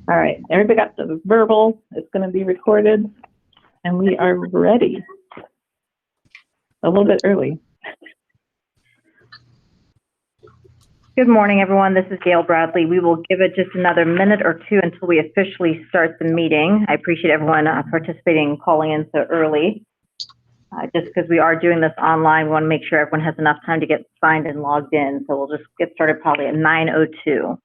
All right, everybody got the verbal. It's going to be recorded, and we are ready. A little bit early. Good morning, everyone. This is Gail Bradley. We will give it just another minute or two until we officially start the meeting. I appreciate everyone participating and calling in so early. Just because we are doing this online, we want to make sure everyone has enough time to get signed and logged in. So we'll just get started probably at 9:02.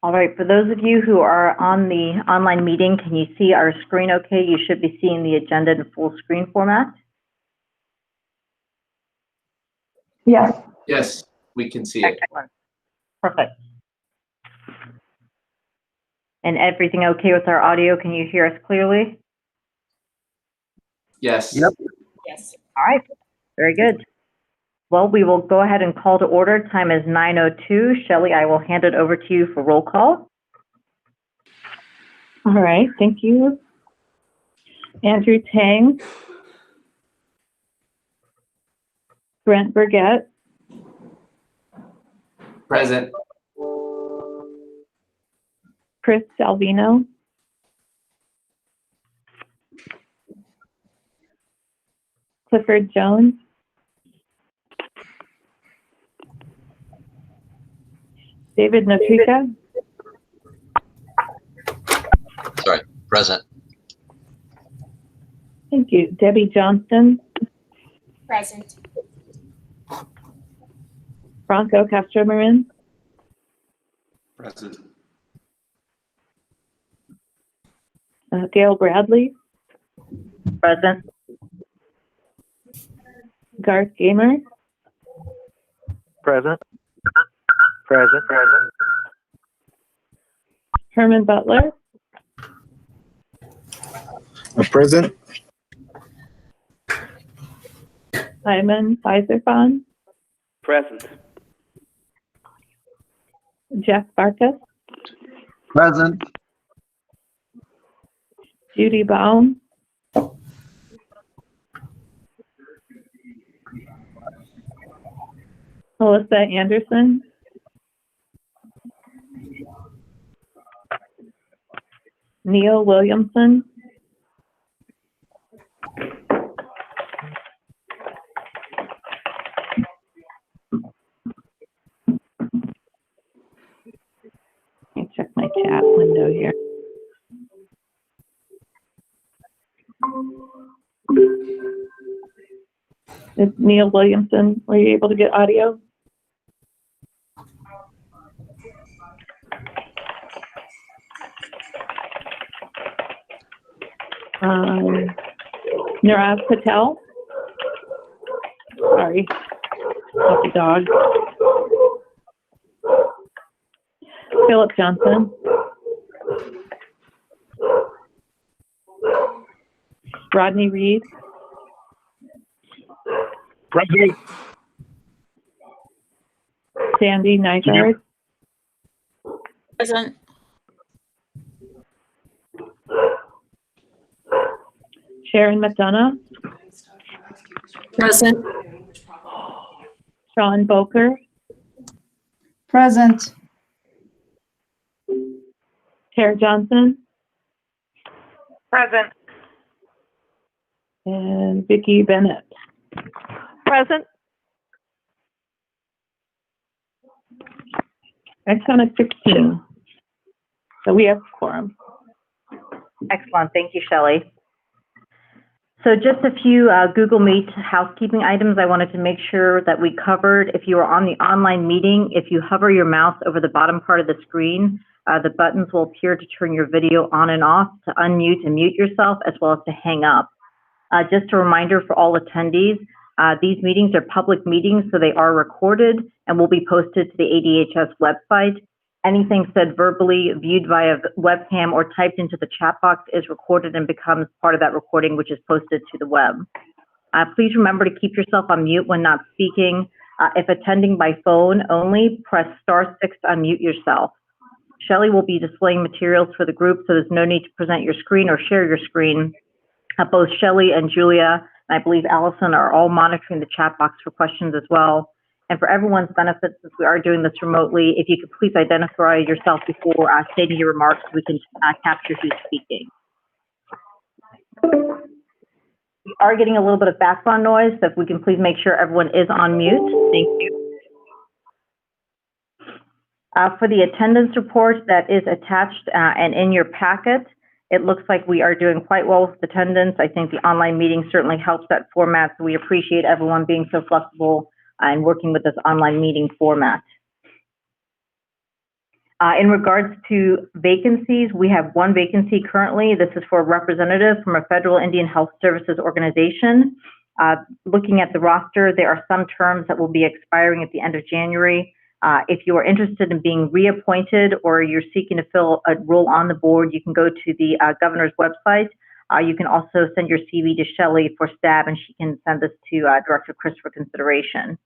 All right, for those of you who are on the online meeting, can you see our screen okay? You should be seeing the agenda in full screen format. Yes. Yes, we can see it. Excellent. Perfect. And everything okay with our audio? Can you hear us clearly? Yes. Yep. Yes. All right, very good. Well, we will go ahead and call to order. Time is 9:02. Shelley, I will hand it over to you for roll call. All right, thank you. Andrew Tang. Brent Burgett. Present. Chris Salvino. Clifford Jones. David Notrika. Sorry, present. Thank you. Debbie Johnston. Present. Franco Castro-Marin. Present. Gail Bradley. Present. Garth Gamer. Present. Present. Present. Herman Butler. Present. Simon Feiserfon. Present. Jeff Barkas. Present. Judy Baum. Melissa Anderson. Neil Williamson. Let me check my chat window here. Is Neil Williamson, were you able to get audio? Nirav Patel. Sorry, not the dog. Philip Johnson. Rodney Reed. Present. Sandy Nygaard. Present. Sharon McDonough. Present. Sean Boker. Present. Tara Johnson. Present. And Vicki Bennett. Present. I counted 16. So we have quorum. Excellent. Thank you, Shelley. So just a few Google Meet housekeeping items I wanted to make sure that we covered. If you are on the online meeting, if you hover your mouse over the bottom part of the screen, the buttons will appear to turn your video on and off, to unmute and mute yourself, as well as to hang up. Just a reminder for all attendees, these meetings are public meetings, so they are recorded and will be posted to the ADHS website. Anything said verbally, viewed via webcam, or typed into the chat box is recorded and becomes part of that recording, which is posted to the web. Please remember to keep yourself on mute when not speaking. If attending by phone only, press *6 to unmute yourself. Shelley will be displaying materials for the group, so there's no need to present your screen or share your screen. Both Shelley and Julia, and I believe Allison, are all monitoring the chat box for questions as well. And for everyone's benefit, since we are doing this remotely, if you could please identify yourself before stating your remarks, so we can capture who's speaking. We are getting a little bit of background noise, so if we can please make sure everyone is on mute. Thank you. For the attendance report that is attached and in your packet, it looks like we are doing quite well with attendance. I think the online meeting certainly helps that format, so we appreciate everyone being so flexible and working with this online meeting format. In regards to vacancies, we have one vacancy currently. This is for a representative from a federal Indian Health Services organization. Looking at the roster, there are some terms that will be expiring at the end of January. If you are interested in being reappointed or you're seeking to fill a role on the board, you can go to the governor's website. You can also send your CV to Shelley for STAB, and she can send this to Director Chris for consideration.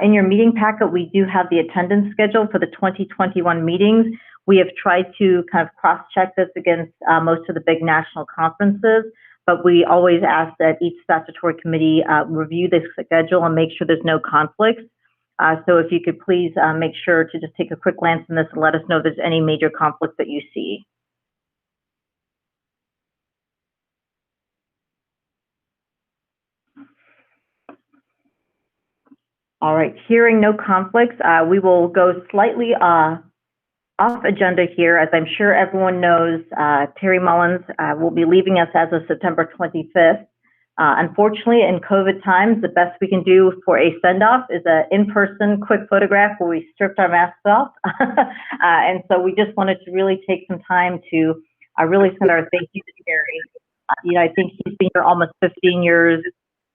In your meeting packet, we do have the attendance schedule for the 2021 meetings. We have tried to kind of cross-check this against most of the big national conferences, but we always ask that each statutory committee review this schedule and make sure there's no conflicts. So if you could please make sure to just take a quick glance in this and let us know if there's any major conflicts that you see. All right, hearing no conflicts, we will go slightly off agenda here. As I'm sure everyone knows, Terry Mullins will be leaving us as of September 25th. Unfortunately, in COVID times, the best we can do for a send-off is an in-person quick photograph where we stripped our masks off. And so we just wanted to really take some time to really send our thank you to Terry. You know, I think he's been here almost 15 years.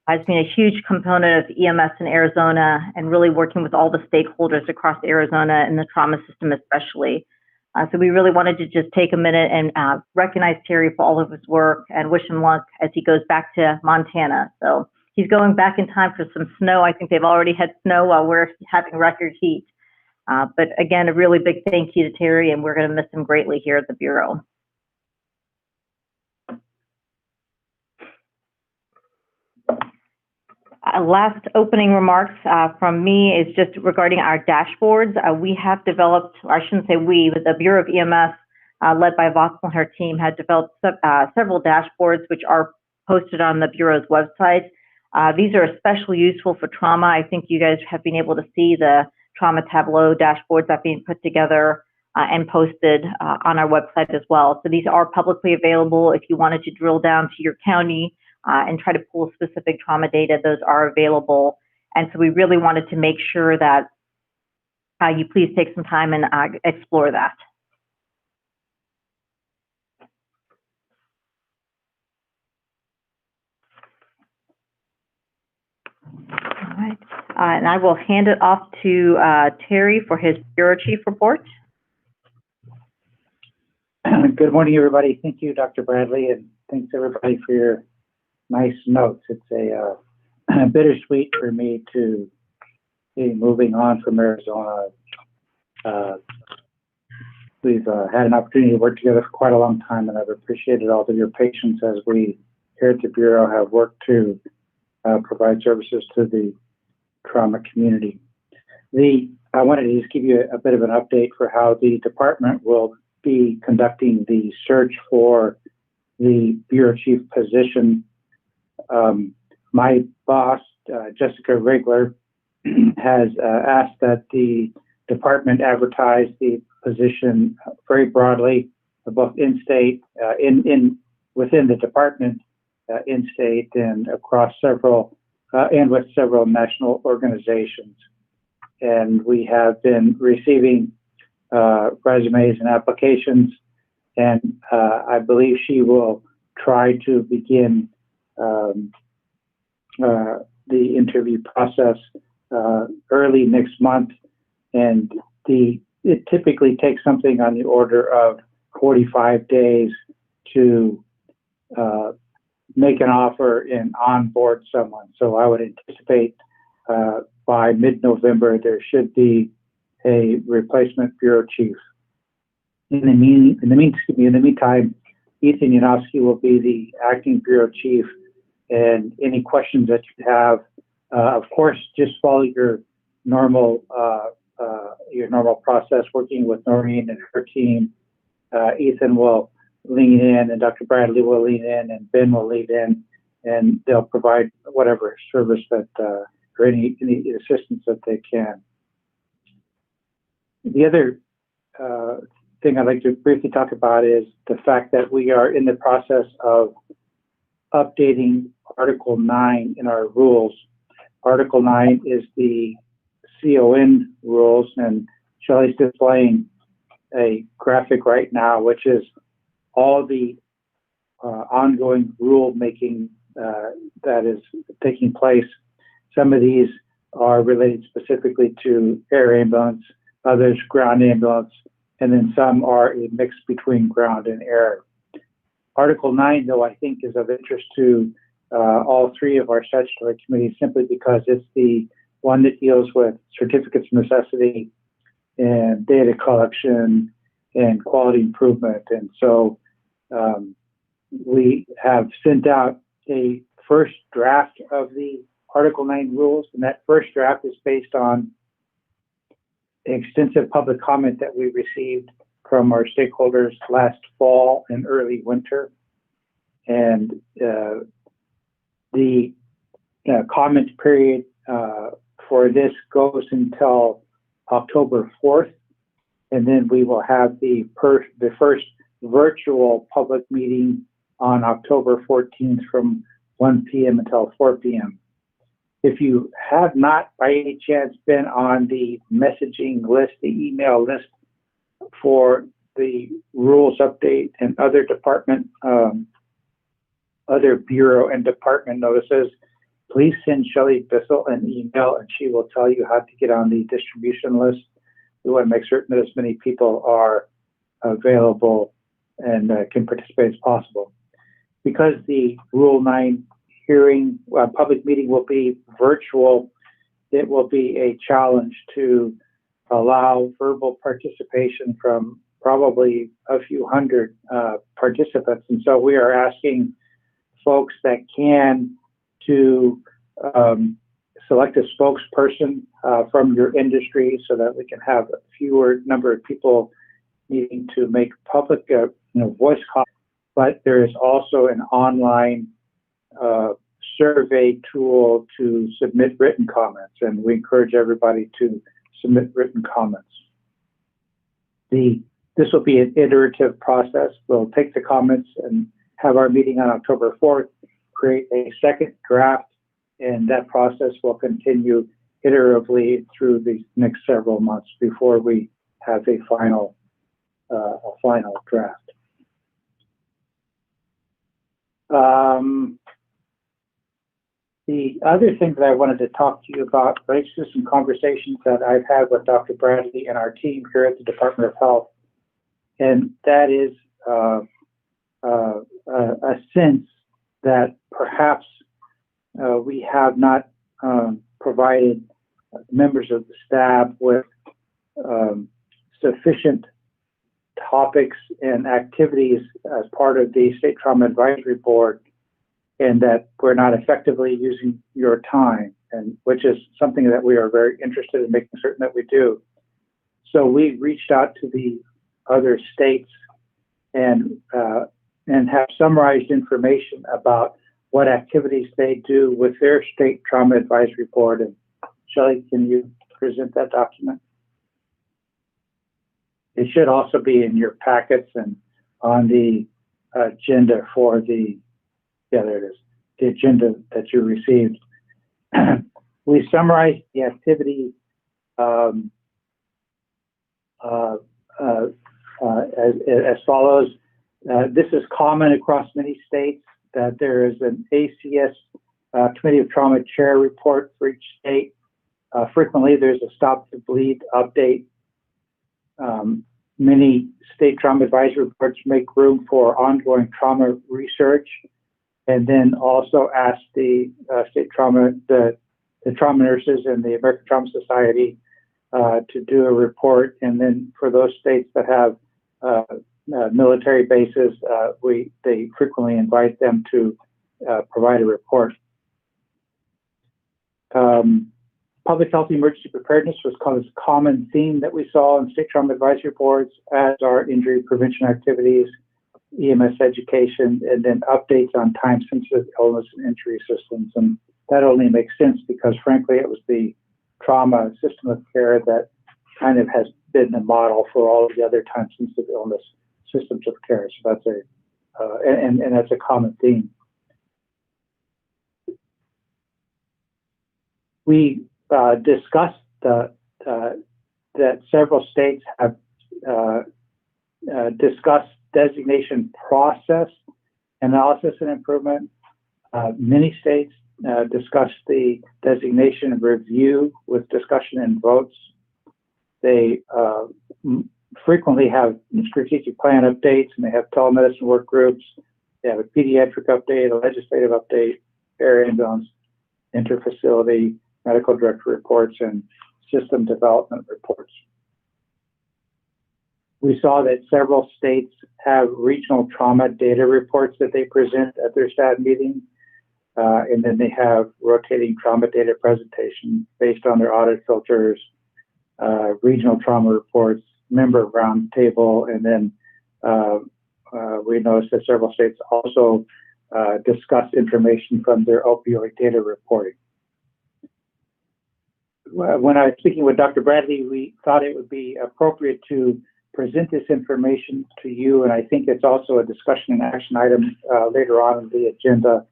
Has been a huge component of EMS in Arizona and really working with all the stakeholders across Arizona and the trauma system especially. So we really wanted to just take a minute and recognize Terry for all of his work and wish him luck as he goes back to Montana. So he's going back in time for some snow. I think they've already had snow while we're having record heat. But again, a really big thank you to Terry, and we're going to miss him greatly here at the Bureau. Last opening remarks from me is just regarding our dashboards. We have developed, or I shouldn't say we, but the Bureau of EMS, led by Voxel and her team, had developed several dashboards which are posted on the Bureau's website. These are especially useful for trauma. I think you guys have been able to see the trauma tableau dashboards that are being put together and posted on our website as well. So these are publicly available. If you wanted to drill down to your county and try to pull specific trauma data, those are available. And so we really wanted to make sure that you please take some time and explore that. All right, and I will hand it off to Terry for his Bureau Chief report. Good morning, everybody. Thank you, Dr. Bradley, and thanks everybody for your nice notes. It's a bittersweet for me to be moving on from Arizona. We've had an opportunity to work together for quite a long time, and I've appreciated all of your patience as we here at the Bureau have worked to provide services to the trauma community. I wanted to just give you a bit of an update for how the department will be conducting the search for the Bureau Chief position. My boss, Jessica Rigler, has asked that the department advertise the position very broadly, both in-state, within the department, in-state, and across several, and with several national organizations. And we have been receiving resumes and applications, and I believe she will try to begin the interview process early next month. And it typically takes something on the order of 45 days to make an offer and onboard someone. So I would anticipate by mid-November there should be a replacement Bureau Chief. In the meantime, Ethan Yanofsky will be the acting Bureau Chief, and any questions that you have, of course, just follow your normal process, working with Noreen and her team. Ethan will lean in, and Dr. Bradley will lean in, and Ben will lean in, and they'll provide whatever service that or any assistance that they can. The other thing I'd like to briefly talk about is the fact that we are in the process of updating Article 9 in our rules. Article 9 is the CON rules, and Shelley's displaying a graphic right now, which is all the ongoing rule making that is taking place. Some of these are related specifically to air ambulance, others ground ambulance, and then some are a mix between ground and air. Article 9, though, I think is of interest to all three of our statutory committees simply because it's the one that deals with certificates of necessity and data collection and quality improvement. And so we have sent out a first draft of the Article 9 rules, and that first draft is based on extensive public comment that we received from our stakeholders last fall and early winter. And the comment period for this goes until October 4th, and then we will have the first virtual public meeting on October 14th from 1 p.m. until 4 p.m. If you have not, by any chance, been on the messaging list, the email list for the rules update and other department, other bureau and department notices, please send Shelley Bissell an email, and she will tell you how to get on the distribution list. We want to make certain that as many people are available and can participate as possible. Because the Rule 9 hearing, public meeting will be virtual, it will be a challenge to allow verbal participation from probably a few hundred participants. And so we are asking folks that can to select a spokesperson from your industry so that we can have a fewer number of people needing to make public voice comments. But there is also an online survey tool to submit written comments, and we encourage everybody to submit written comments. This will be an iterative process. We'll take the comments and have our meeting on October 4th, create a second draft, and that process will continue iteratively through the next several months before we have a final draft. The other thing that I wanted to talk to you about relates to some conversations that I've had with Dr. Bradley and our team here at the Department of Health, and that is a sense that perhaps we have not provided members of the staff with sufficient topics and activities as part of the State Trauma Advisory Board, and that we're not effectively using your time, and which is something that we are very interested in making certain that we do. So we reached out to the other states and have summarized information about what activities they do with their State Trauma Advisory Board. And Shelley, can you present that document? It should also be in your packets and on the agenda for the, yeah, there it is, the agenda that you received. We summarized the activity as follows. This is common across many states, that there is an ACS Committee of Trauma Chair report for each state. Frequently, there's a Stop the Bleed update. Many state trauma advisory reports make room for ongoing trauma research, and then also ask the state trauma, the trauma nurses and the American Trauma Society to do a report. And then for those states that have military bases, they frequently invite them to provide a report. Public health emergency preparedness was called as a common theme that we saw in state trauma advisory boards, as are injury prevention activities, EMS education, and then updates on time-sensitive illness and injury systems. And that only makes sense because, frankly, it was the trauma system of care that kind of has been the model for all of the other time-sensitive illness systems of care. So that's and that's a common theme. We discussed that several states have discussed designation process, analysis, and improvement. Many states discussed the designation review with discussion and votes. They frequently have strategic plan updates, and they have telemedicine work groups. They have a pediatric update, a legislative update, area imbalance, interfacility, medical director reports, and system development reports. We saw that several states have regional trauma data reports that they present at their staff meeting, and then they have rotating trauma data presentation based on their audit filters, regional trauma reports, member roundtable, and then we noticed that several states also discussed information from their opioid data reporting. When I was speaking with Dr. Bradley, we thought it would be appropriate to present this information to you, and I think it's also a discussion and action item later on in the agenda,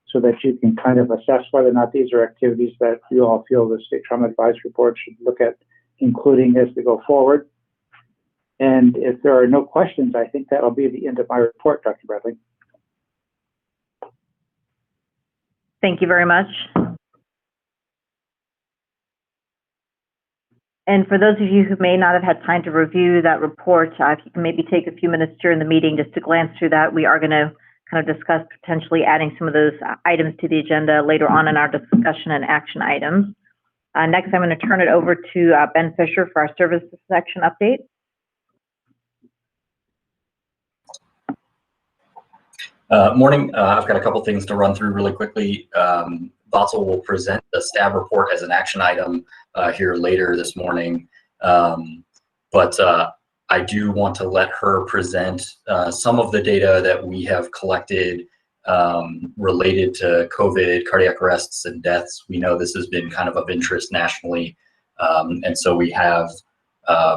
so that you can kind of assess whether or not these are activities that you all feel the State Trauma Advisory Board should look at including as we go forward. And if there are no questions, I think that'll be the end of my report, Dr. Bradley. Thank you very much. And for those of you who may not have had time to review that report, if you can maybe take a few minutes during the meeting just to glance through that. We are going to kind of discuss potentially adding some of those items to the agenda later on in our discussion and action items. Next, I'm going to turn it over to Ben Fisher for our services section update. Morning. I've got a couple things to run through really quickly. Vatsal will present the STAB report as an action item here later this morning, but I do want to let her present some of the data that we have collected related to COVID, cardiac arrests, and deaths. We know this has been kind of interest nationally, and so we have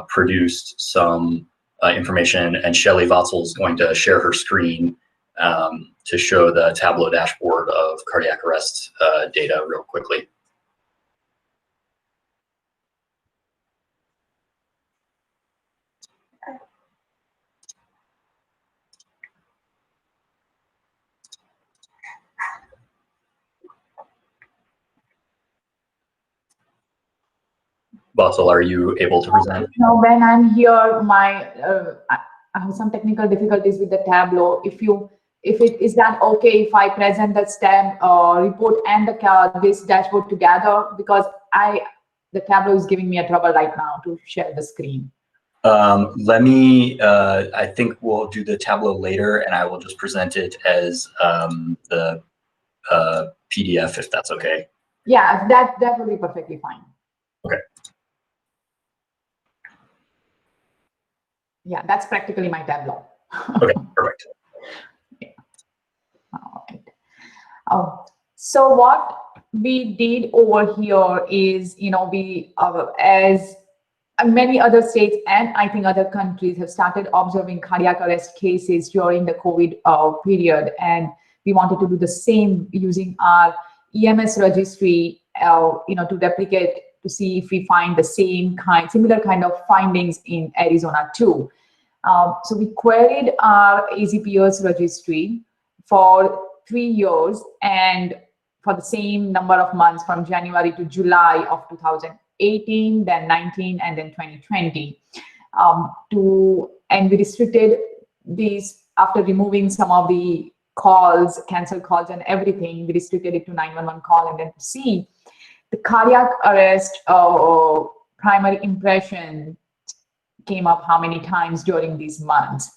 produced some information, and Shelley Vatsal is going to share her screen to show the Tableau dashboard of cardiac arrest data real quickly. Vatsal, are you able to present? No, Ben, I'm here. I have some technical difficulties with the Tableau. Is that okay if I present the STEM report and this dashboard together? Because the Tableau is giving me a trouble right now to share the screen. Let me, I think we'll do the Tableau later, and I will just present it as the PDF, if that's okay. Yeah, that will be perfectly fine. Okay. Yeah, that's practically my Tableau. Okay, perfect. Yeah. All right. So what we did over here is, we, as many other states and I think other countries have started observing cardiac arrest cases during the COVID period, and we wanted to do the same using our EMS registry, to replicate, to see if we find the similar kind of findings in Arizona too. So we queried our AZPS registry for 3 years and for the same number of months from January to July of 2018, then 19, and then 2020. And we restricted these after removing some of the calls, cancel calls and everything. We restricted it to 911 call, and then to see the cardiac arrest primary impression came up how many times during these months.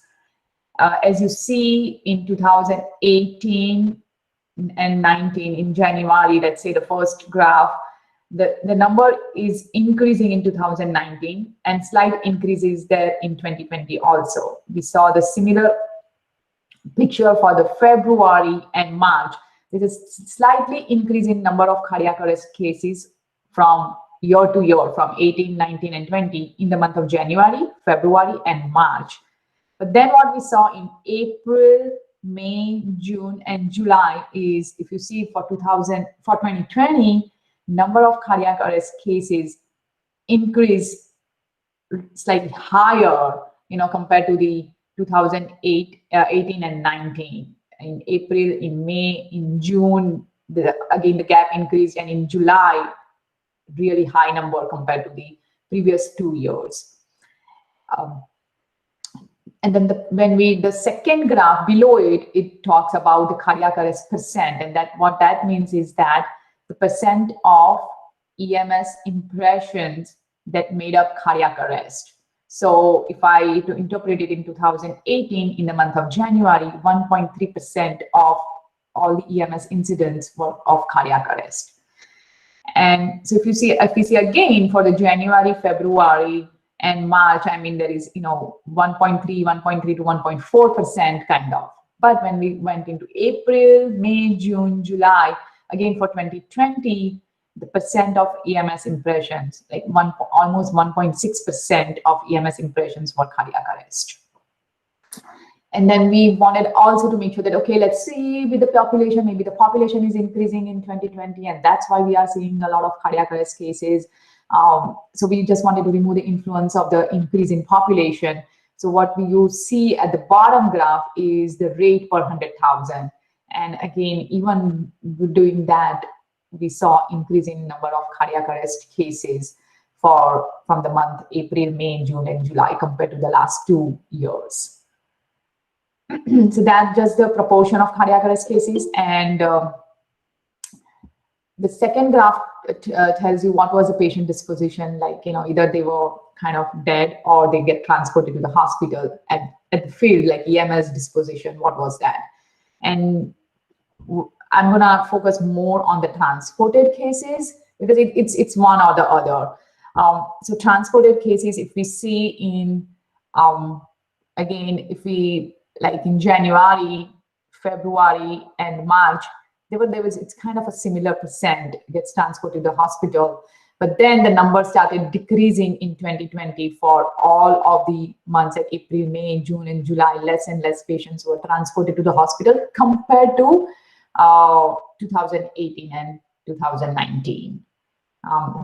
As you see in 2018 and 19 in January, let's say the first graph, the number is increasing in 2019 and slight increases there in 2020 also. We saw the similar picture for the February and March. There is slightly increase in number of cardiac arrest cases from year to year, from 18, 19, and 20 in the month of January, February, and March. But then what we saw in April, May, June, and July is, if you see for 2020, number of cardiac arrest cases increased slightly higher, compared to the 2018 and 19. In April, in May, in June, again the gap increased, and in July, really high number compared to the previous 2 years. And then the second graph below it talks about the cardiac arrest percent, and what that means is that the percent of EMS impressions that made up cardiac arrest. So if I to interpret it in 2018, in the month of January, 1.3% of all the EMS incidents were of cardiac arrest. And so if we see again for the January, February, and March, there is 1.3 to 1.4% kind of. But when we went into April, May, June, July, again for 2020, the percent of EMS impressions, like almost 1.6% of EMS impressions were cardiac arrest. And then we wanted also to make sure that, okay, let's see with the population, maybe the population is increasing in 2020, and that's why we are seeing a lot of cardiac arrest cases. So we just wanted to remove the influence of the increase in population. So what you see at the bottom graph is the rate per 100,000. And again, even doing that, we saw increasing number of cardiac arrest cases from the month April, May, June, and July compared to the last 2 years. So that's just the proportion of cardiac arrest cases. And the second graph tells you what was the patient disposition, like, either they were kind of dead or they get transported to the hospital at the field, like EMS disposition, what was that? And I'm gonna focus more on the transported cases because it's one or the other. So transported cases, if we see in, again, if we, like in January, February, and March, it's kind of a similar percent gets transported to the hospital. But then the number started decreasing in 2020 for all of the months like April, May, June, and July. Less and less patients were transported to the hospital compared to 2018 and 2019.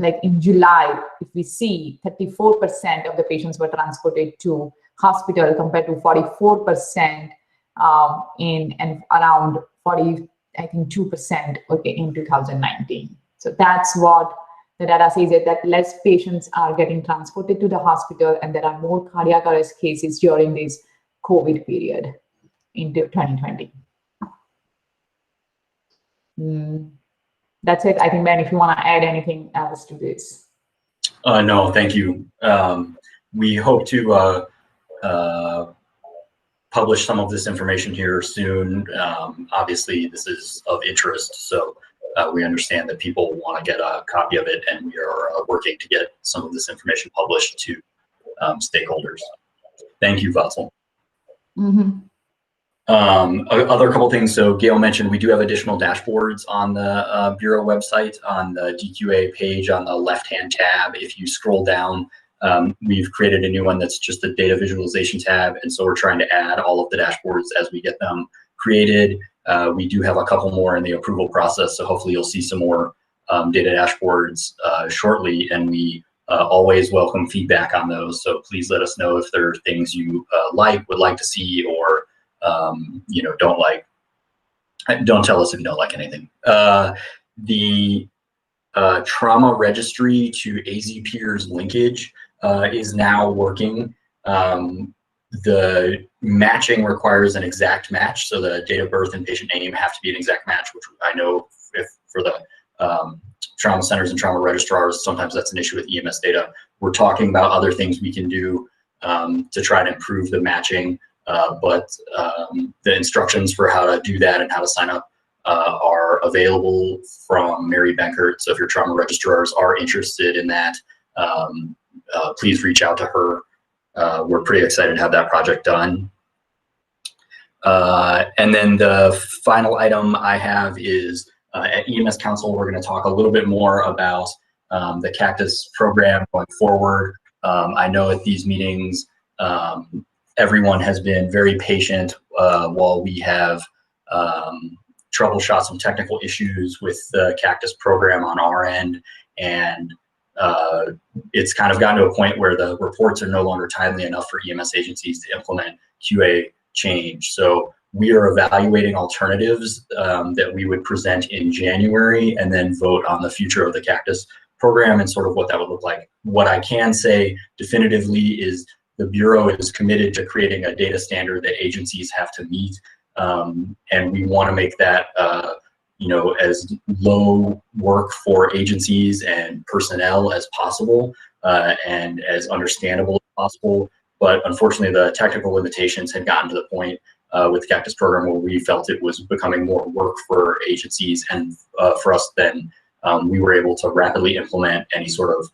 Like in July, if we see 34% of the patients were transported to hospital compared to 44% and around 2%, okay, in 2019. So that's what the data says, that less patients are getting transported to the hospital, and there are more cardiac arrest cases during these COVID period into 2020. That's it. I think, Ben, if you want to add anything else to this. No, thank you. We hope to publish some of this information here soon. Obviously, this is of interest, so we understand that people want to get a copy of it, and we are working to get some of this information published to stakeholders. Thank you, Vatsal. Other couple things. So Gail mentioned we do have additional dashboards on the Bureau website on the DQA page on the left-hand tab. If you scroll down, we've created a new one that's just a data visualization tab. And so we're trying to add all of the dashboards as we get them created. We do have a couple more in the approval process. So hopefully you'll see some more data dashboards shortly. And we always welcome feedback on those. So please let us know if there are things you would like to see, or don't like. Don't tell us if you don't like anything. The trauma registry to AZ Peers linkage is now working. The matching requires an exact match, so the date of birth and patient name have to be an exact match, which I know for the trauma centers and trauma registrars, sometimes that's an issue with EMS data. We're talking about other things we can do to try to improve the matching, but the instructions for how to do that and how to sign up are available from Mary Benkert. So if your trauma registrars are interested in that, please reach out to her. We're pretty excited to have that project done. And then the final item I have is at EMS Council, we're going to talk a little bit more about the Cactus program going forward. I know at these meetings, everyone has been very patient while we have troubleshot some technical issues with the Cactus program on our end, and it's kind of gotten to a point where the reports are no longer timely enough for EMS agencies to implement QA change. So we are evaluating alternatives that we would present in January and then vote on the future of the Cactus program and sort of what that would look like. What I can say definitively is the Bureau is committed to creating a data standard that agencies have to meet. And we want to make that as low work for agencies and personnel as possible and as understandable as possible. But unfortunately, the technical limitations had gotten to the point with the Cactus program where we felt it was becoming more work for agencies and for us than we were able to rapidly implement any sort of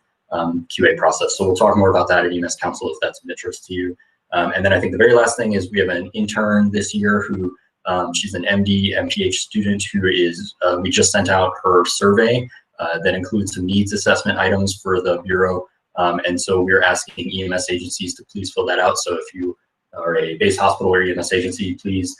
QA process. So we'll talk more about that at EMS Council if that's of interest to you. And then I think the very last thing is we have an intern this year who she's an MD, MPH student who is, we just sent out her survey that includes some needs assessment items for the Bureau. And so we're asking EMS agencies to please fill that out. So if you are a base hospital or EMS agency, please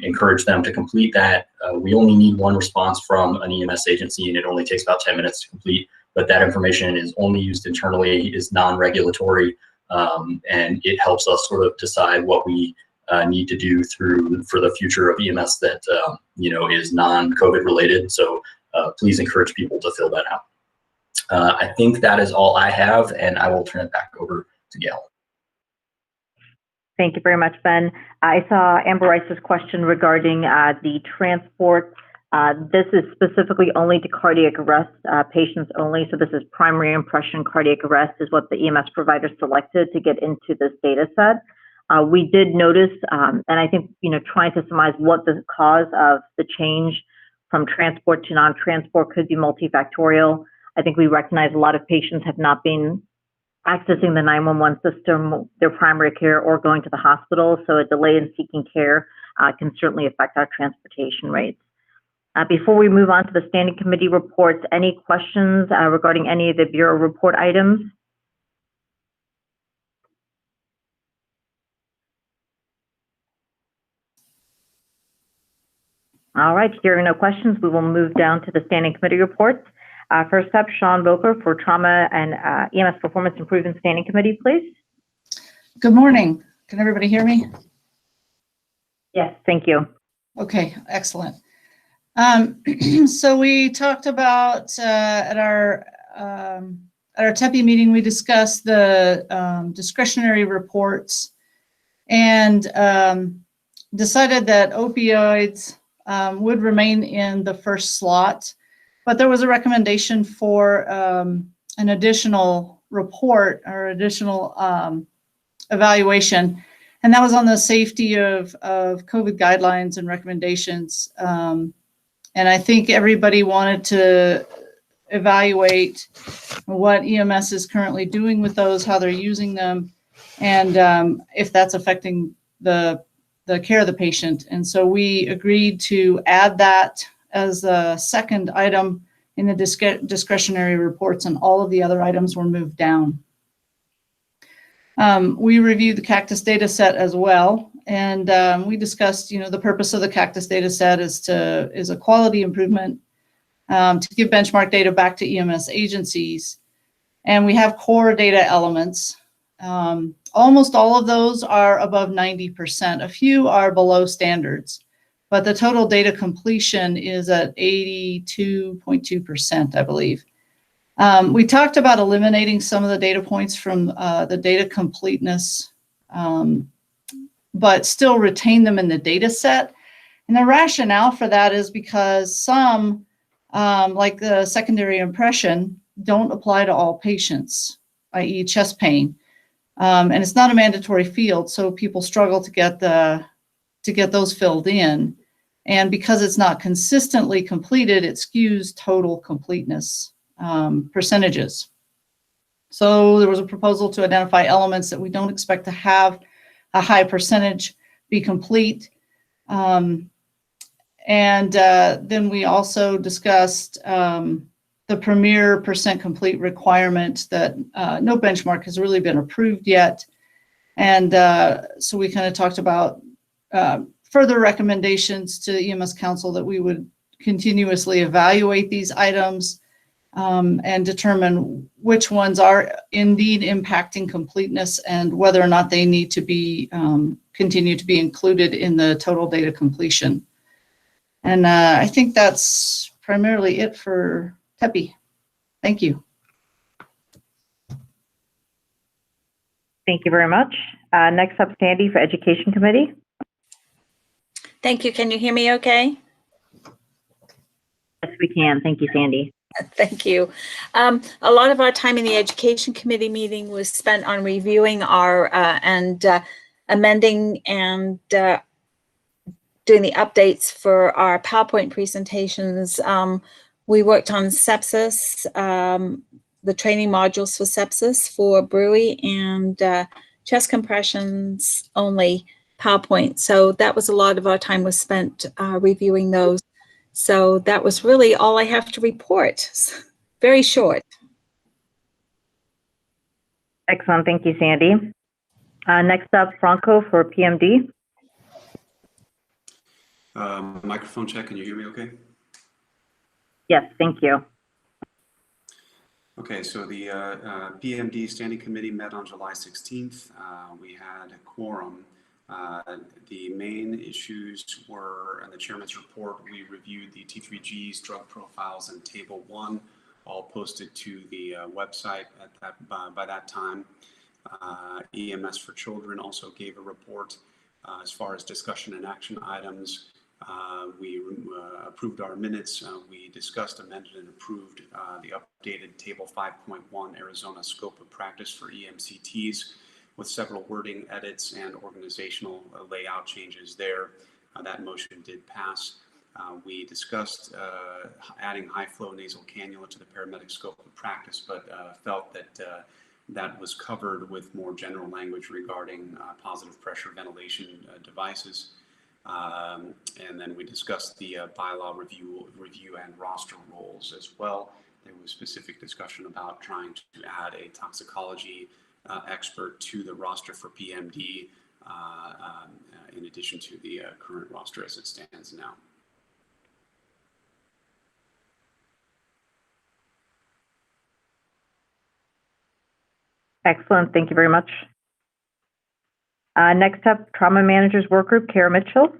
encourage them to complete that. We only need one response from an EMS agency, and it only takes about 10 minutes to complete. But that information is only used internally, is non-regulatory, and it helps us sort of decide what we need to do for the future of EMS that is non-COVID related. So please encourage people to fill that out. I think that is all I have, and I will turn it back over to Gail. Thank you very much, Ben. I saw Amber Rice's question regarding the transport. This is specifically only to cardiac arrest patients only. So this is primary impression cardiac arrest is what the EMS provider selected to get into this data set. We did notice, and I think, trying to surmise what the cause of the change from transport to non-transport could be multifactorial. I think we recognize a lot of patients have not been accessing the 911 system, their primary care, or going to the hospital. So a delay in seeking care can certainly affect our transportation rates. Before we move on to the standing committee reports, any questions regarding any of the Bureau report items? All right, hearing no questions, we will move down to the standing committee reports. First up, Sean Boker for Trauma and EMS Performance Improvement Standing Committee, please. Good morning. Can everybody hear me? Yes, thank you. Okay, excellent. So we talked about at our TEPI meeting, we discussed the discretionary reports and decided that opioids would remain in the first slot, but there was a recommendation for an additional report or additional evaluation, and that was on the safety of COVID guidelines and recommendations. And I think everybody wanted to evaluate what EMS is currently doing with those, how they're using them, and if that's affecting the care of the patient. And so we agreed to add that as a second item in the discretionary reports, and all of the other items were moved down. We reviewed the Cactus data set as well, and we discussed, the purpose of the Cactus data set is a quality improvement to give benchmark data back to EMS agencies. And we have core data elements. Almost all of those are above 90%. A few are below standards, but the total data completion is at 82.2%, I believe. We talked about eliminating some of the data points from the data completeness, but still retain them in the data set. And the rationale for that is because some, like the secondary impression, don't apply to all patients, i.e. chest pain. And it's not a mandatory field, so people struggle to get those filled in. And because it's not consistently completed, it skews total completeness percentages. So there was a proposal to identify elements that we don't expect to have a high percentage be complete. And then we also discussed the premier percent complete requirement that no benchmark has really been approved yet. And so we kind of talked about further recommendations to the EMS Council that we would continuously evaluate these items and determine which ones are indeed impacting completeness and whether or not they need to be continue to be included in the total data completion. And I think that's primarily it for TEPI. Thank you. Thank you very much. Next up, Sandy for Education Committee. Thank you. Can you hear me okay? Yes, we can. Thank you, Sandy. Thank you. A lot of our time in the Education Committee meeting was spent on reviewing our and amending and doing the updates for our PowerPoint presentations. We worked on sepsis, the training modules for sepsis for Brewery, and chest compressions only PowerPoint. So that was a lot of our time was spent reviewing those. So that was really all I have to report. Very short. Excellent. Thank you, Sandy. Next up, Franco for PMD. Microphone check. Can you hear me okay? Yes, thank you. Okay, so the PMD Standing Committee met on July 16th. We had a quorum. The main issues were, in the chairman's report, we reviewed the T3Gs, drug profiles, and Table 1, all posted to the website by that time. EMS for Children also gave a report as far as discussion and action items. We approved our minutes. We discussed, amended, and approved the updated Table 5.1 Arizona Scope of Practice for EMCTs with several wording edits and organizational layout changes there. That motion did pass. We discussed adding high-flow nasal cannula to the paramedic scope of practice, but felt that that was covered with more general language regarding positive pressure ventilation devices. And then we discussed the bylaw review and roster roles as well. There was specific discussion about trying to add a toxicology expert to the roster for PMD in addition to the current roster as it stands now. Excellent. Thank you very much. Next up, Trauma Managers Work Group, Kara Mitchell.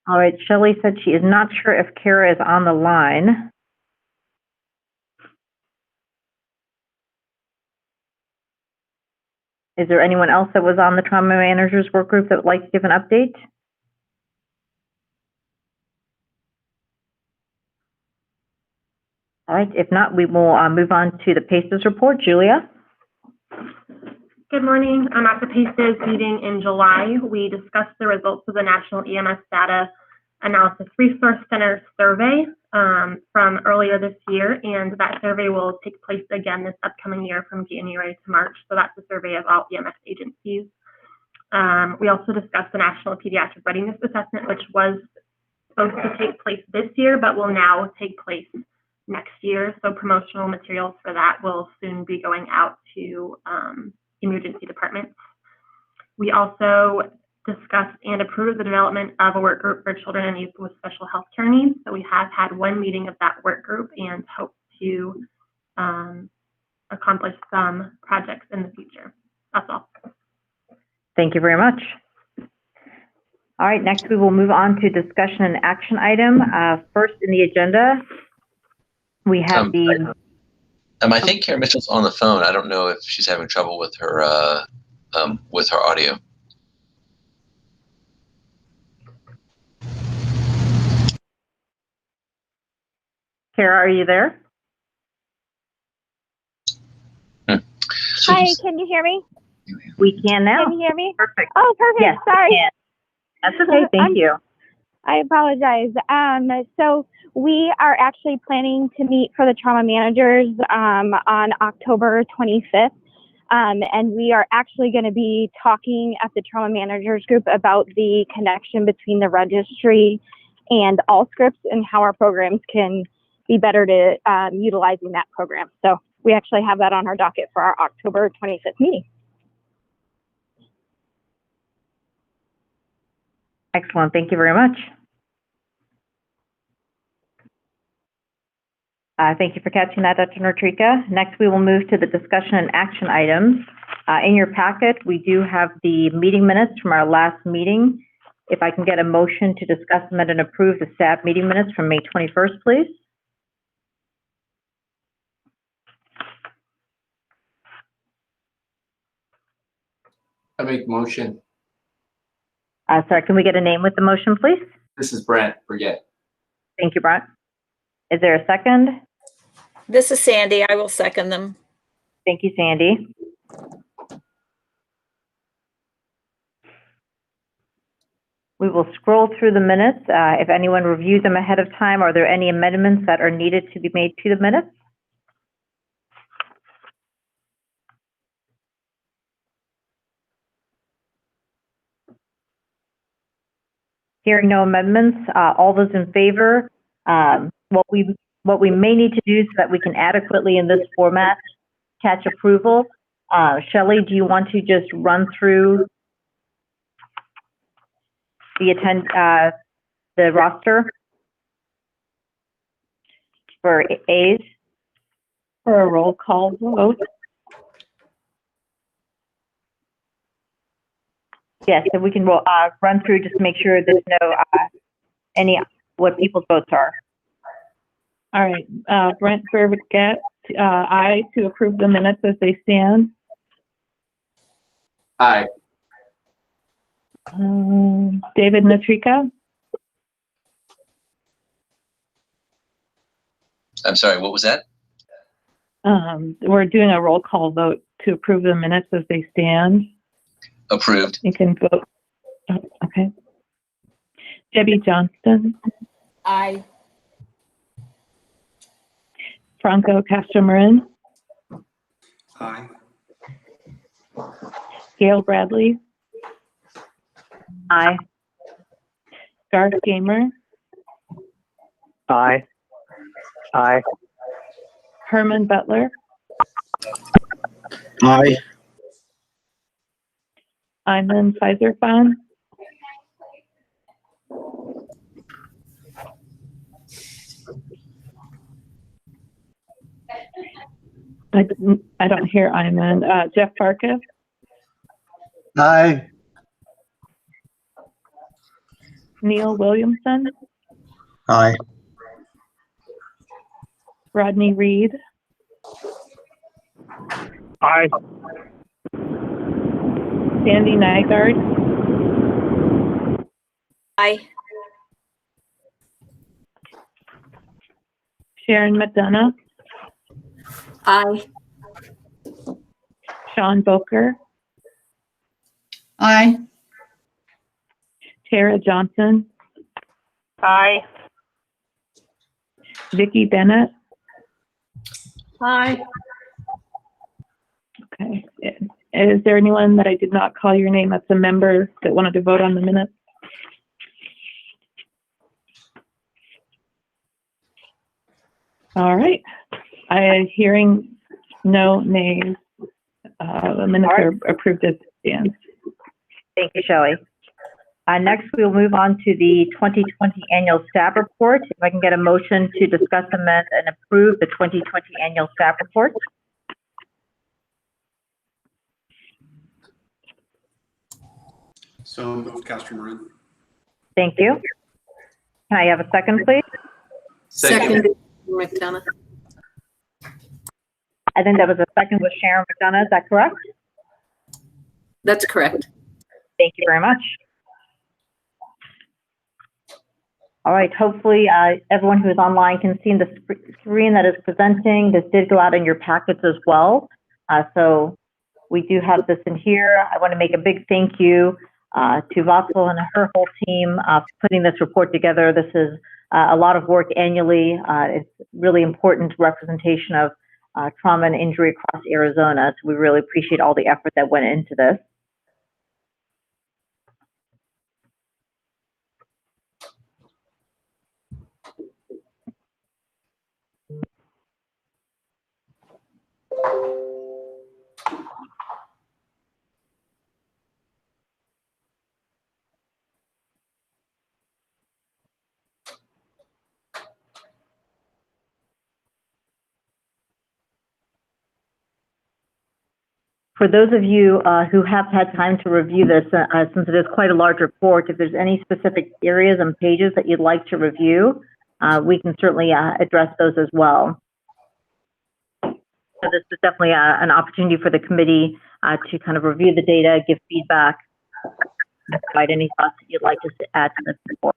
All right, Shelley said she is not sure if Kara is on the line. Is there anyone else that was on the trauma managers work group that would like to give an update? All right, if not, we will move on to the PACES report. Julia? Good morning. At the PACES meeting in July, we discussed the results of the National EMS Data Analysis Resource Center survey from earlier this year, and that survey will take place again this upcoming year from January to March. So that's a survey of all EMS agencies. We also discussed the National Pediatric Readiness Assessment, which was supposed to take place this year, but will now take place next year. So promotional materials for that will soon be going out to emergency departments. We also discussed and approved the development of a work group for children and youth with special healthcare needs. So we have had one meeting of that work group and hope to accomplish some projects in the future. That's all. Thank you very much. All right, next we will move on to discussion and action item. First in the agenda, we have I think Karen Mitchell's on the phone. I don't know if she's having trouble with her audio. Kara, are you there? Hi, can you hear me? We can now. Can you hear me? Perfect. Oh, perfect. Yes, Sorry. we can. That's okay. Thank you. I apologize. So we are actually planning to meet for the trauma managers on October 25th. And we are actually going to be talking at the trauma managers group about the connection between the registry and ALScripts and how our programs can be better to utilizing that program. So we actually have that on our docket for our October 25th meeting. Excellent. Thank you very much. Thank you for catching that, Dr. Nortrika. Next, we will move to the discussion and action items. In your packet, we do have the meeting minutes from our last meeting. If I can get a motion to discuss, amend, and approve the staff meeting minutes from May 21st, please. I make motion. Sorry, can we get a name with the motion, please? This is Brent. Forget. Thank you, Brent. Is there a second? This is Sandy. I will second them. Thank you, Sandy. We will scroll through the minutes. If anyone reviewed them ahead of time, are there any amendments that are needed to be made to the minutes? Hearing no amendments, all those in favor, what we may need to do so that we can adequately in this format catch approval. Shelley, do you want to just run through the roster for A's? For a roll call vote. Yes, and we can run through just to make sure there's no what people's votes are. All right, Brent Verbiget, aye to approve the minutes as they stand. Aye. David Natrika, I'm sorry, what was that? we're doing a roll call vote to approve the minutes as they stand. Approved. You can vote. Oh, okay. Debbie Johnston, Aye. Franco Castro-Marin, Aye. Gail Bradley, Aye. Garth Gamer, Aye. Aye. Herman Butler, Aye. Ayman Fizerfan, I don't hear Ayman. Jeff Farkas, Aye. Neil Williamson, Aye. Rodney Reed, Aye. Sandy Nygaard, Aye. Sharon McDonough, Aye. Sean Boker, Aye. Tara Johnson, Aye. Vicki Bennett. Aye. Okay. Is there anyone that I did not call your name that's a member that wanted to vote on the minutes? All right. Hearing no nays, the minutes are approved as stands. Thank you, Shelley. Next, we'll move on to the 2020 annual staff report. If I can get a motion to discuss, amend, and approve the 2020 annual staff report. So moved, Castro Marin. Thank you. Can I have a second, please? Second. McDonough. I think that was a second with Sharon McDonough. Is that correct? That's correct. Thank you very much. All right, hopefully everyone who is online can see the screen that is presenting. This did go out in your packets as well. So we do have this in here. I want to make a big thank you to Vatsal and her whole team for putting this report together. This is a lot of work annually. It's really important representation of trauma and injury across Arizona. So we really appreciate all the effort that went into this. For those of you who have had time to review this, since it is quite a large report, if there's any specific areas and pages that you'd like to review, we can certainly address those as well. So this is definitely an opportunity for the committee to kind of review the data, give feedback, and provide any thoughts that you'd like to add to this report.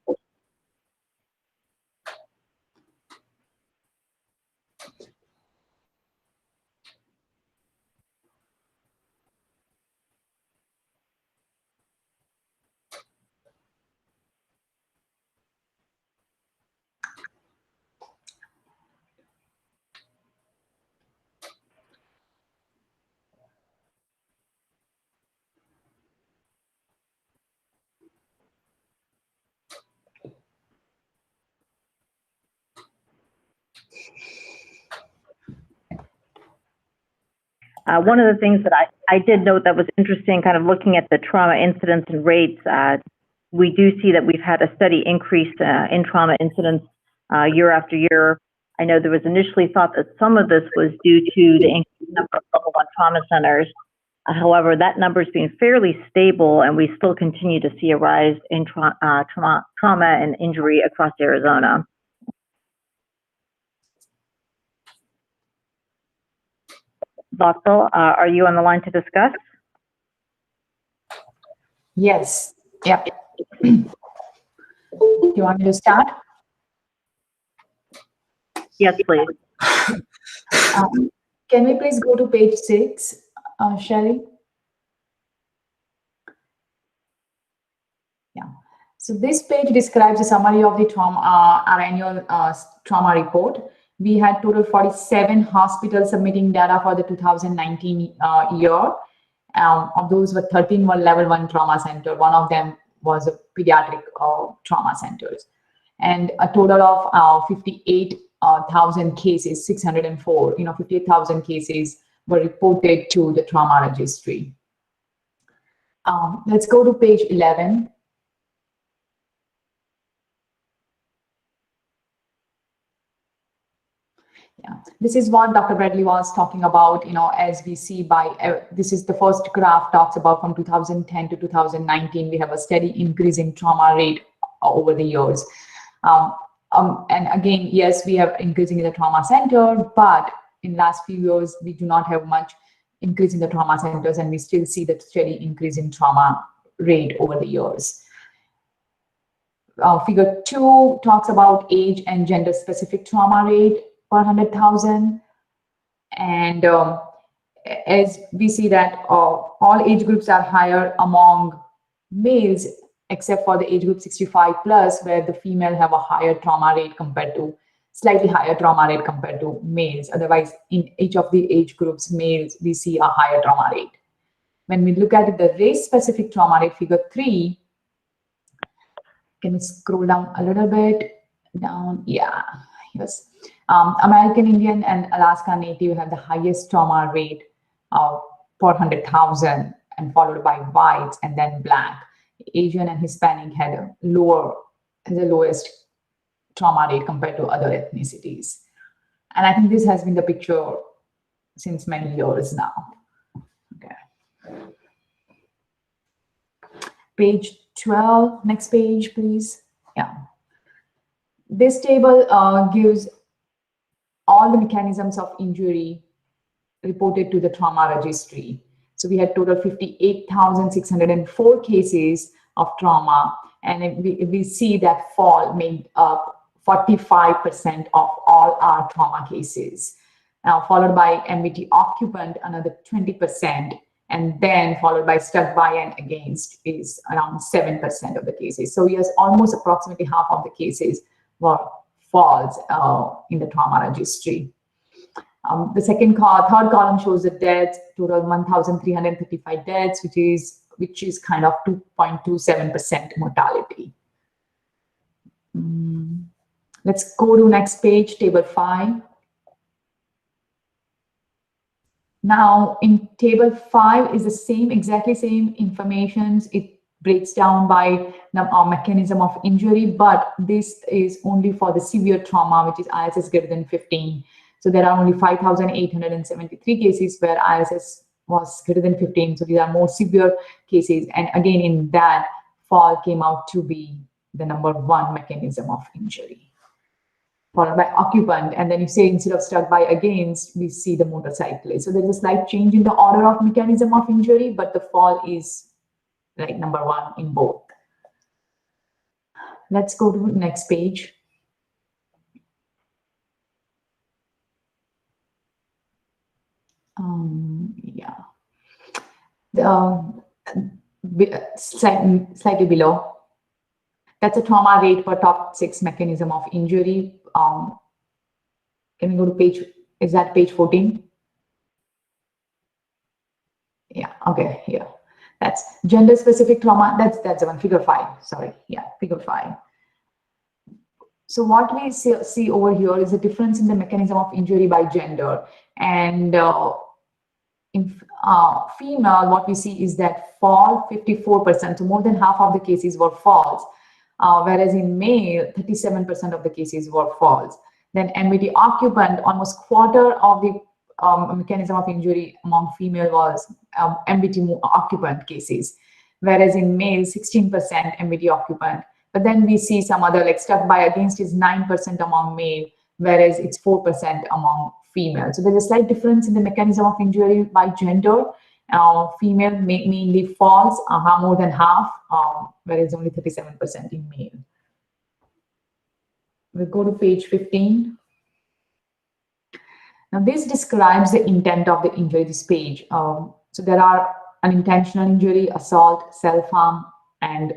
One of the things that I did note that was interesting, kind of looking at the trauma incidents and rates, we do see that we've had a steady increase in trauma incidents year after year. I know there was initially thought that some of this was due to the increased number of level 1 trauma centers. However, that number has been fairly stable, and we still continue to see a rise in trauma and injury across Arizona. Vatsal, are you on the line to discuss? Yes. Yep. Do you want me to start? Yes, please. Can we please go to page 6, Shelley? Yeah. So this page describes a summary of the trauma, our annual trauma report. We had total 47 hospitals submitting data for the 2019 year. Of those, 13 were level 1 trauma center. One of them was a pediatric trauma centers. And a total of 58,000 cases, 604, 58,000 cases were reported to the trauma registry. Let's go to page 11. Yeah, this is what Dr. Bradley was talking about, as we see this is the first graph talks about from 2010 to 2019, we have a steady increase in trauma rate over the years. And again, yes, we have increasing in the trauma center, but in last few years, we do not have much increase in the trauma centers, and we still see that steady increase in trauma rate over the years. Figure 2 talks about age and gender specific trauma rate per 100,000. And as we see that all age groups are higher among males, except for the age group 65 plus, where the female have a higher trauma rate compared to, slightly higher trauma rate compared to males. Otherwise, in each of the age groups, males, we see a higher trauma rate. When we look at the race-specific trauma rate, figure 3, can we scroll down a little bit? Down, yeah, yes. American Indian and Alaska Native have the highest trauma rate per 100,000, and followed by whites and then black. Asian and Hispanic had a the lowest trauma rate compared to other ethnicities. And I think this has been the picture since many years now. Okay. Page 12, next page, please. Yeah. This table gives all the mechanisms of injury reported to the trauma registry. So we had total 58,604 cases of trauma, and we see that fall made up 45% of all our trauma cases. Now followed by MBT occupant, another 20%, and then followed by stuck by and against is around 7% of the cases. So yes, almost approximately half of the cases were falls in the trauma registry. The third column shows the deaths, total 1,335 deaths, which is kind of 2.27% mortality. Let's go to next page, table 5. Now in table 5 is the same, exactly same information. It breaks down by the mechanism of injury, but this is only for the severe trauma, which is ISS greater than 15. So there are only 5,873 cases where ISS was greater than 15. So these are more severe cases. And again, in that, fall came out to be the number 1 mechanism of injury, followed by occupant. And then you say instead of stuck by against, we see the motorcyclist. So there's a slight change in the order of mechanism of injury, but the fall is like number 1 in both. Let's go to the next page. Slightly below. That's a trauma rate per top 6 mechanism of injury. Can we go to page, is that page 14? Yeah, okay, here. That's gender specific trauma. That's the one, figure 5, sorry. Yeah, figure 5. So what we see over here is a difference in the mechanism of injury by gender. And in female, what we see is that fall 54%, so more than half of the cases were falls, whereas in male, 37% of the cases were falls. Then MBT occupant, almost quarter of the mechanism of injury among female was MBT occupant cases, whereas in male, 16% MBT occupant. But then we see some other, like stuck by against is 9% among male, whereas it's 4% among female. So there's a slight difference in the mechanism of injury by gender. Female mainly falls, more than half, whereas only 37% in male. We'll go to page 15. Now this describes the intent of the injury, this page. So there are unintentional injury, assault, self-harm, and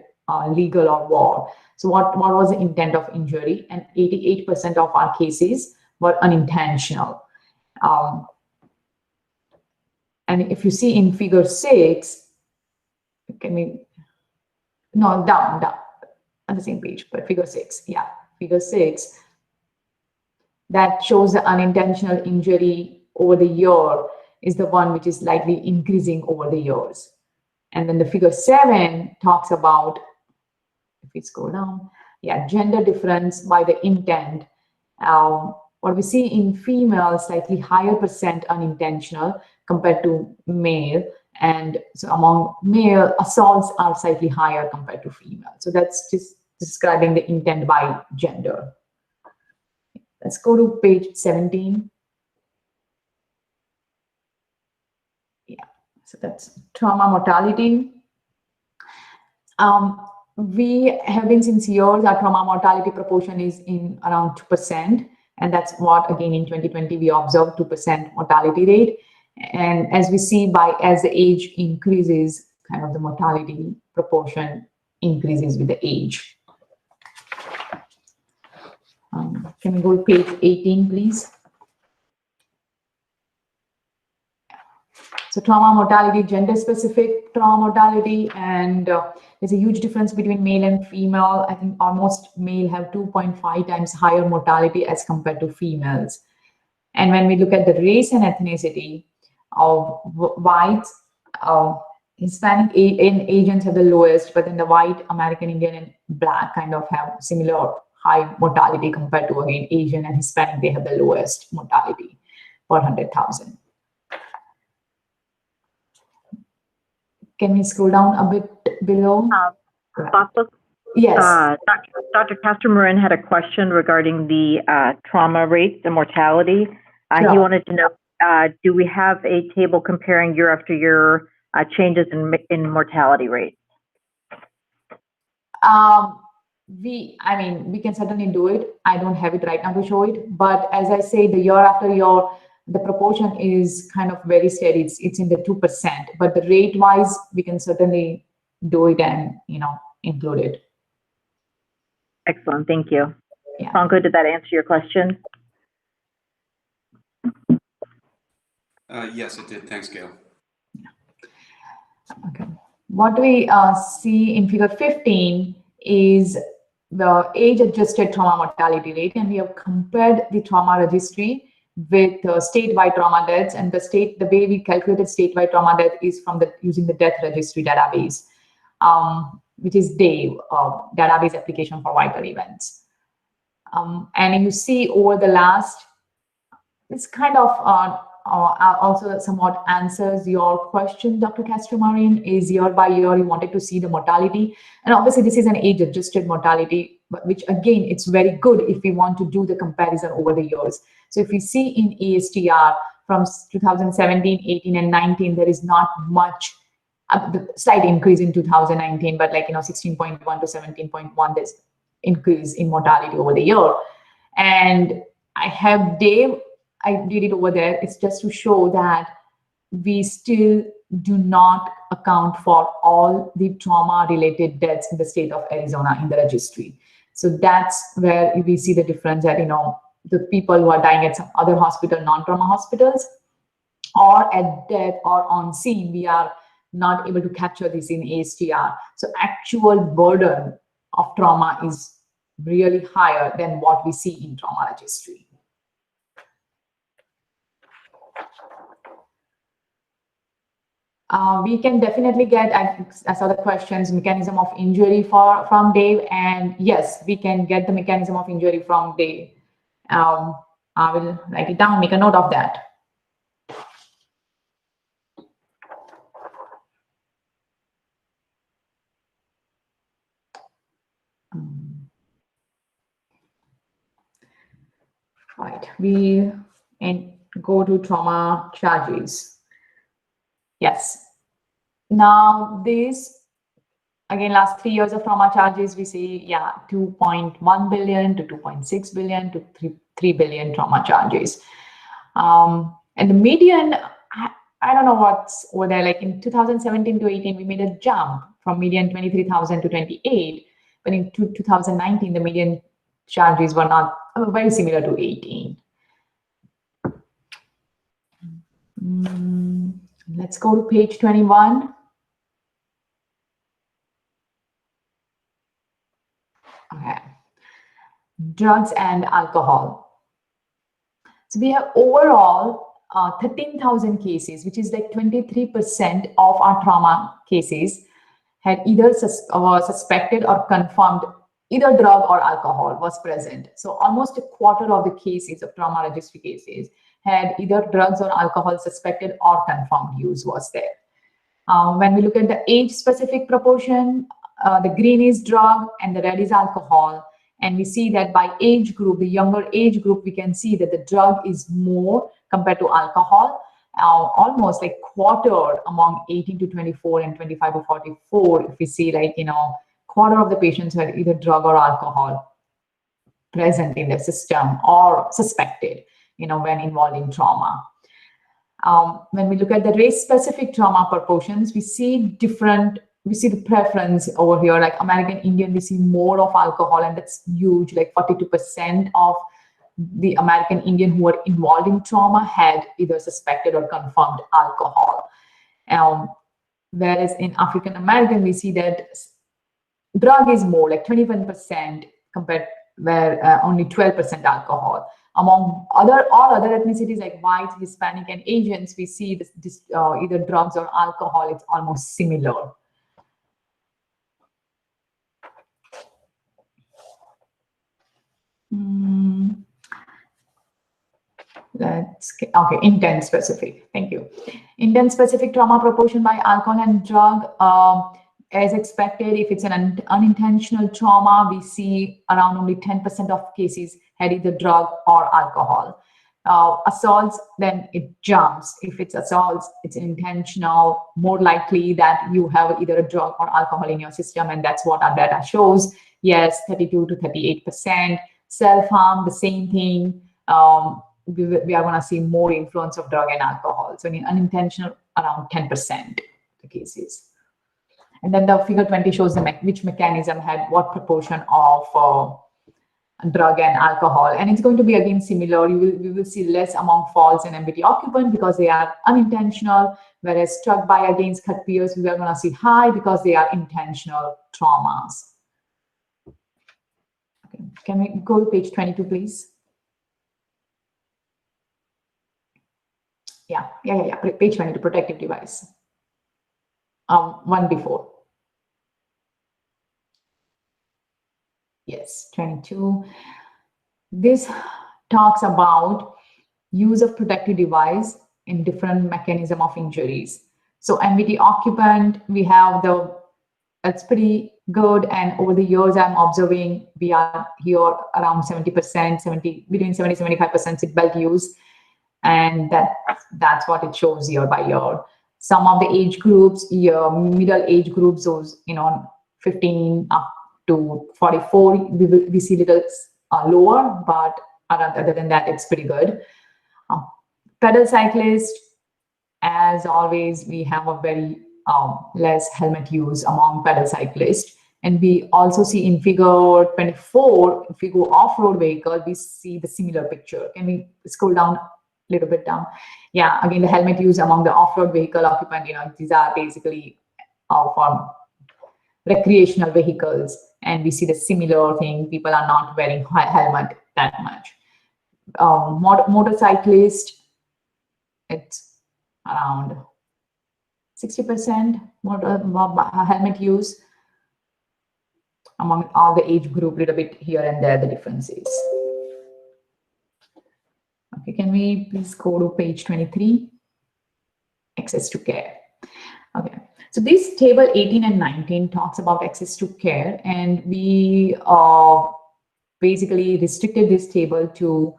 legal or war. So what was the intent of injury? And 88% of our cases were unintentional. And if you see in figure 6, can we, no, down, on the same page, but figure 6, yeah, figure 6, that shows the unintentional injury over the year is the one which is likely increasing over the years. And then the figure 7 talks about, if we scroll down, yeah, gender difference by the intent. What we see in female, slightly higher percent unintentional compared to male. And so among male, assaults are slightly higher compared to female. So that's just describing the intent by gender. Let's go to page 17. So that's trauma mortality. We have been since years, our trauma mortality proportion is in around 2%. And that's what, again, in 2020, we observed 2% mortality rate. And as we see, as the age increases, kind of the mortality proportion increases with the age. Can we go to page 18, please? So trauma mortality, gender-specific trauma mortality, and there's a huge difference between male and female. I think almost male have 2.5 times higher mortality as compared to females. And when we look at the race and ethnicity of whites, Hispanic and Asians have the lowest, but then the white, American, Indian, and Black kind of have similar high mortality compared to, again, Asian and Hispanic. They have the lowest mortality per 100,000. Can we scroll down a bit below? Yes. Dr. Castro-Marin had a question regarding the trauma rates and mortality. Sure. He wanted to know, do we have a table comparing year after year changes in mortality rates? We can certainly do it. I don't have it right now to show it, but as I say, the year after year, the proportion is kind of very steady. It's in the 2%, but the rate wise, we can certainly do it and, include it. Excellent, thank you. Yeah. Franco, did that answer your question? Yes, it did. Thanks, Gail. Okay. What we see in figure 15 is the age-adjusted trauma mortality rate, and we have compared the trauma registry with statewide trauma deaths, and the way we calculated statewide trauma death is from using the death registry database, which is DAVE, database application for vital events. And you see over the last, it's kind of also somewhat answers your question, Dr. Castro-Marin, is year by year you wanted to see the mortality, and obviously this is an age-adjusted mortality, which again, it's very good if we want to do the comparison over the years. So if we see in ASTR from 2017, 18, and 19, there is not much, slight increase in 2019, but 16.1 to 17.1, there's increase in mortality over the year. And I have Dave, I did it over there. It's just to show that we still do not account for all the trauma-related deaths in the state of Arizona in the registry. So that's where we see the difference that, the people who are dying at some other hospital, non-trauma hospitals, or at death or on scene, we are not able to capture this in ASTR. So actual burden of trauma is really higher than what we see in trauma registry. We can definitely get, as other questions, mechanism of injury from Dave, and yes, we can get the mechanism of injury from Dave. I will write it down, make a note of that. Right, we go to trauma charges. Yes. Now this, again, last 3 years of trauma charges, we see, 2.1 billion to 2.6 billion to 3 billion trauma charges. And the median, I don't know what's over there, in 2017 to 18, we made a jump from median 23,000 to 28, but in 2019, the median charges were not very similar to 18. Let's go to page 21. Okay. Drugs and alcohol. So we have overall 13,000 cases, which is 23% of our trauma cases had either suspected or confirmed either drug or alcohol was present. So almost a quarter of the cases of trauma registry cases had either drugs or alcohol suspected or confirmed use was there. When we look at the age-specific proportion, the green is drug and the red is alcohol. And we see that by age group, the younger age group, we can see that the drug is more compared to alcohol. almost like quarter among 18 to 24 and 25 to 44, if we see like, quarter of the patients had either drug or alcohol present in their system or suspected, when involved in trauma. When we look at the race-specific trauma proportions, we see the preference over here, like American Indian, we see more of alcohol, and that's huge, like 42% of the American Indian who were involved in trauma had either suspected or confirmed alcohol. Whereas in African American, we see that drug is more, like 21% compared where only 12% alcohol. Among all other ethnicities like white, Hispanic, and Asians, we see this either drugs or alcohol, it's almost similar. Okay, intent specific. Thank you. Intent specific trauma proportion by alcohol and drug. As expected, if it's an unintentional trauma, we see around only 10% of cases had either drug or alcohol. Assaults, then it jumps. If it's assaults, it's intentional, more likely that you have either a drug or alcohol in your system, and that's what our data shows. Yes, 32 to 38%. Self-harm, the same thing. We are going to see more influence of drug and alcohol. So in unintentional, around 10% the cases. And then the figure 20 shows which mechanism had what proportion of drug and alcohol. And it's going to be again similar. We will see less among falls and MBT occupant because they are unintentional, whereas struck by against cut peers, we are going to see high because they are intentional traumas. Okay. Can we go to page 22, please? Yeah. Page 22, protective device. One before. Yes, 22. This talks about use of protective device in different mechanism of injuries. So MVT occupant, we have that's pretty good. And over the years, I'm observing we are here around 70%, between 70-75% seatbelt use. And that's what it shows year by year. Some of the age groups, middle age groups, those 15 up to 44, we see little lower, but other than that, it's pretty good. Pedal cyclist, as always, we have a very less helmet use among pedal cyclists. And we also see in figure 24, if we go off-road vehicle, we see the similar picture. Can we scroll down a little bit down? Yeah, again, the helmet use among the off-road vehicle occupant, these are basically for recreational vehicles. And we see the similar thing. People are not wearing helmet that much. Motorcyclist, it's around 60% helmet use. Among all the age group, a little bit here and there, the differences. Okay, can we please go to page 23? Access to care. Okay, so this table 18 and 19 talks about access to care, and we basically restricted this table to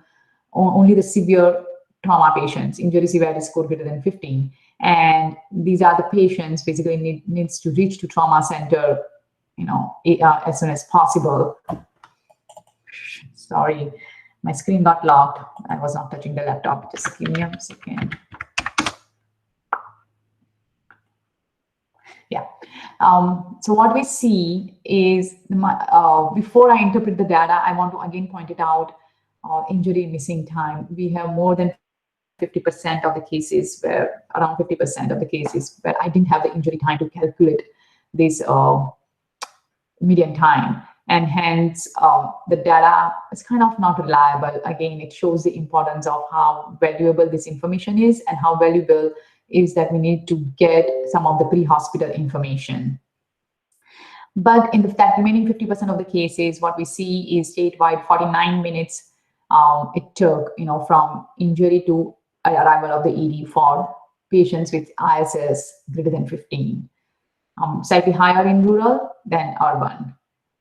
only the severe trauma patients, injury severity score greater than 15. And these are the patients basically needs to reach to trauma center, as soon as possible. Sorry, my screen got locked. I was not touching the laptop. Just give me a second. Yeah. So what we see is, before I interpret the data, I want to again point it out, injury missing time. We have more than 50% of the cases around 50% of the cases where I didn't have the injury time to calculate this median time. And hence, the data is kind of not reliable. Again, it shows the importance of how valuable this information is and how valuable is that we need to get some of the pre-hospital information. But in that remaining 50% of the cases, what we see is statewide 49 minutes it took, from injury to arrival of the ED for patients with ISS greater than 15. Slightly higher in rural than urban.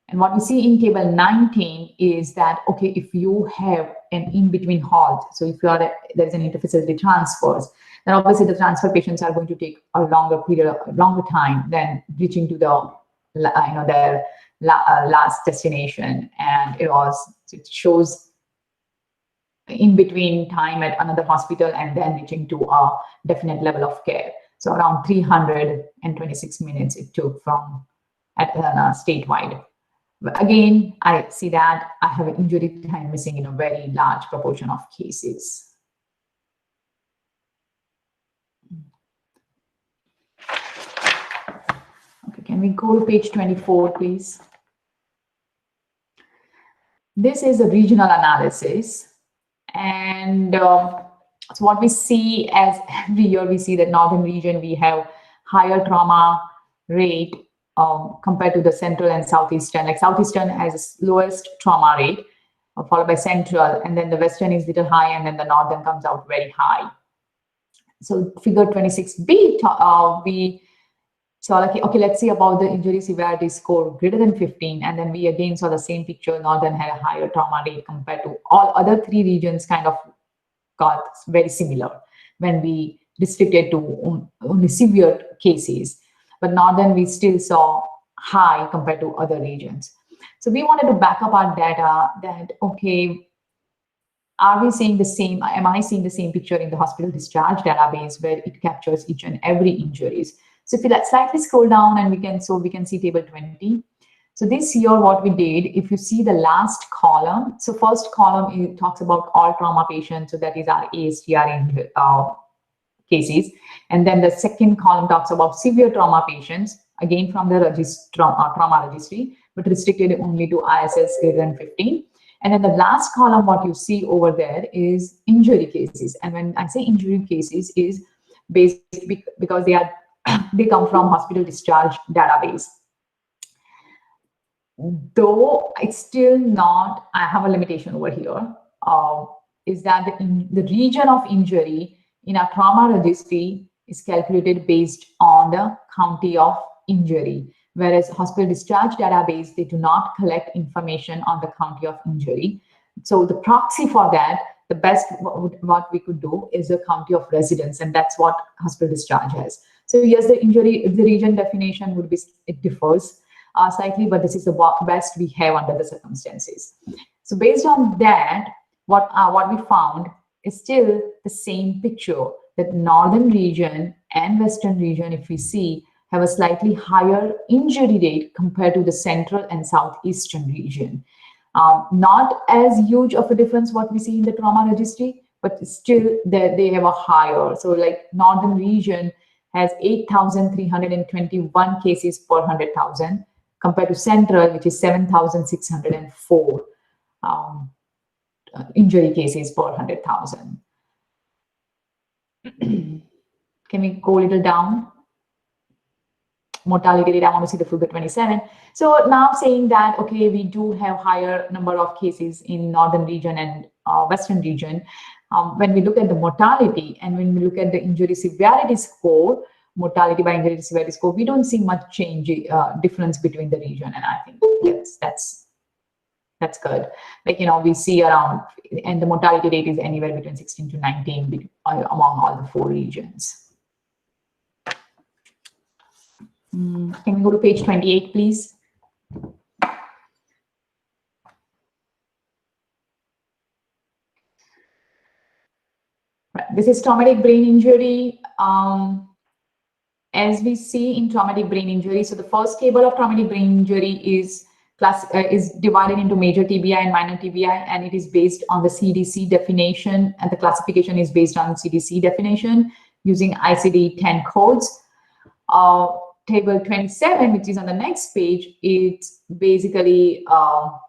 And what we see in table 19 is that, okay, if you have an in-between halt. So if there's an interfacility transfers, then obviously the transfer patients are going to take a longer time than reaching to their last destination. And it shows in between time at another hospital and then reaching to a definite level of care. So around 326 minutes it took from statewide. But again, I see that I have an injury time missing in a very large proportion of cases. Okay, can we go to page 24, please? This is a regional analysis. And so what we see as every year, we see that northern region, we have higher trauma rate compared to the central and southeastern. Like southeastern has the lowest trauma rate, followed by central, and then the western is little high, and then the northern comes out very high. So figure 26B, we saw like, okay, let's see about the injury severity score greater than 15, and then we again saw the same picture. Northern had a higher trauma rate compared to all other three regions, kind of got very similar when we restricted to only severe cases. But northern, we still saw high compared to other regions. So we wanted to back up our data that, okay, are we seeing the same, am I seeing the same picture in the hospital discharge database where it captures each and every injuries? So if you slightly scroll down and we can see table 20. So this year what we did, if you see the last column, so first column, it talks about all trauma patients. So that is our ASTR cases. And then the second column talks about severe trauma patients, again from the trauma registry, but restricted only to ISS greater than 15. And then the last column, what you see over there is injury cases. And when I say injury cases is based because they come from hospital discharge database. Though it's still not, I have a limitation over here, is that the region of injury in our trauma registry is calculated based on the county of injury, whereas hospital discharge database, they do not collect information on the county of injury. So the proxy for that, the best what we could do is the county of residence, and that's what hospital discharge has. So yes, the region definition would be, it differs slightly, but this is the best we have under the circumstances. So based on that, what we found is still the same picture, that northern region and western region, if we see, have a slightly higher injury rate compared to the central and southeastern region. Not as huge of a difference what we see in the trauma registry, but still they have a higher. So like northern region has 8,321 cases per 100,000 compared to central, which is 7,604 injury cases per 100,000. Can we go a little down? Mortality rate, I want to see the figure 27. So now saying that, okay, we do have higher number of cases in northern region and western region. When we look at the mortality and when we look at the injury severity score, mortality by injury severity score, we don't see much change, difference between the region. And I think yes, that's good. Like, you know, we see around, and the mortality rate is anywhere between 16 to 19 among all the 4 regions. Can we go to page 28, please? Right. This is traumatic brain injury. As we see in traumatic brain injury, so the first table of traumatic brain injury is divided into major TBI and minor TBI, and it is based on the CDC definition, and the classification is based on CDC definition using ICD-10 codes. Table 27, which is on the next page, it's basically, or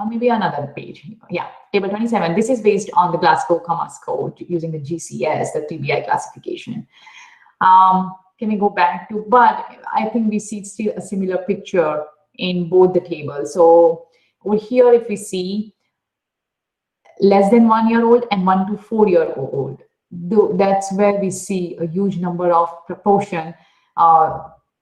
maybe another page. Yeah, table 27. This is based on the Glasgow Coma code using the GCS, the TBI classification. Can we go back to, but I think we see still a similar picture in both the tables. So over here, if we see less than 1 year old and 1 to 4 year old, that's where we see a huge number of proportion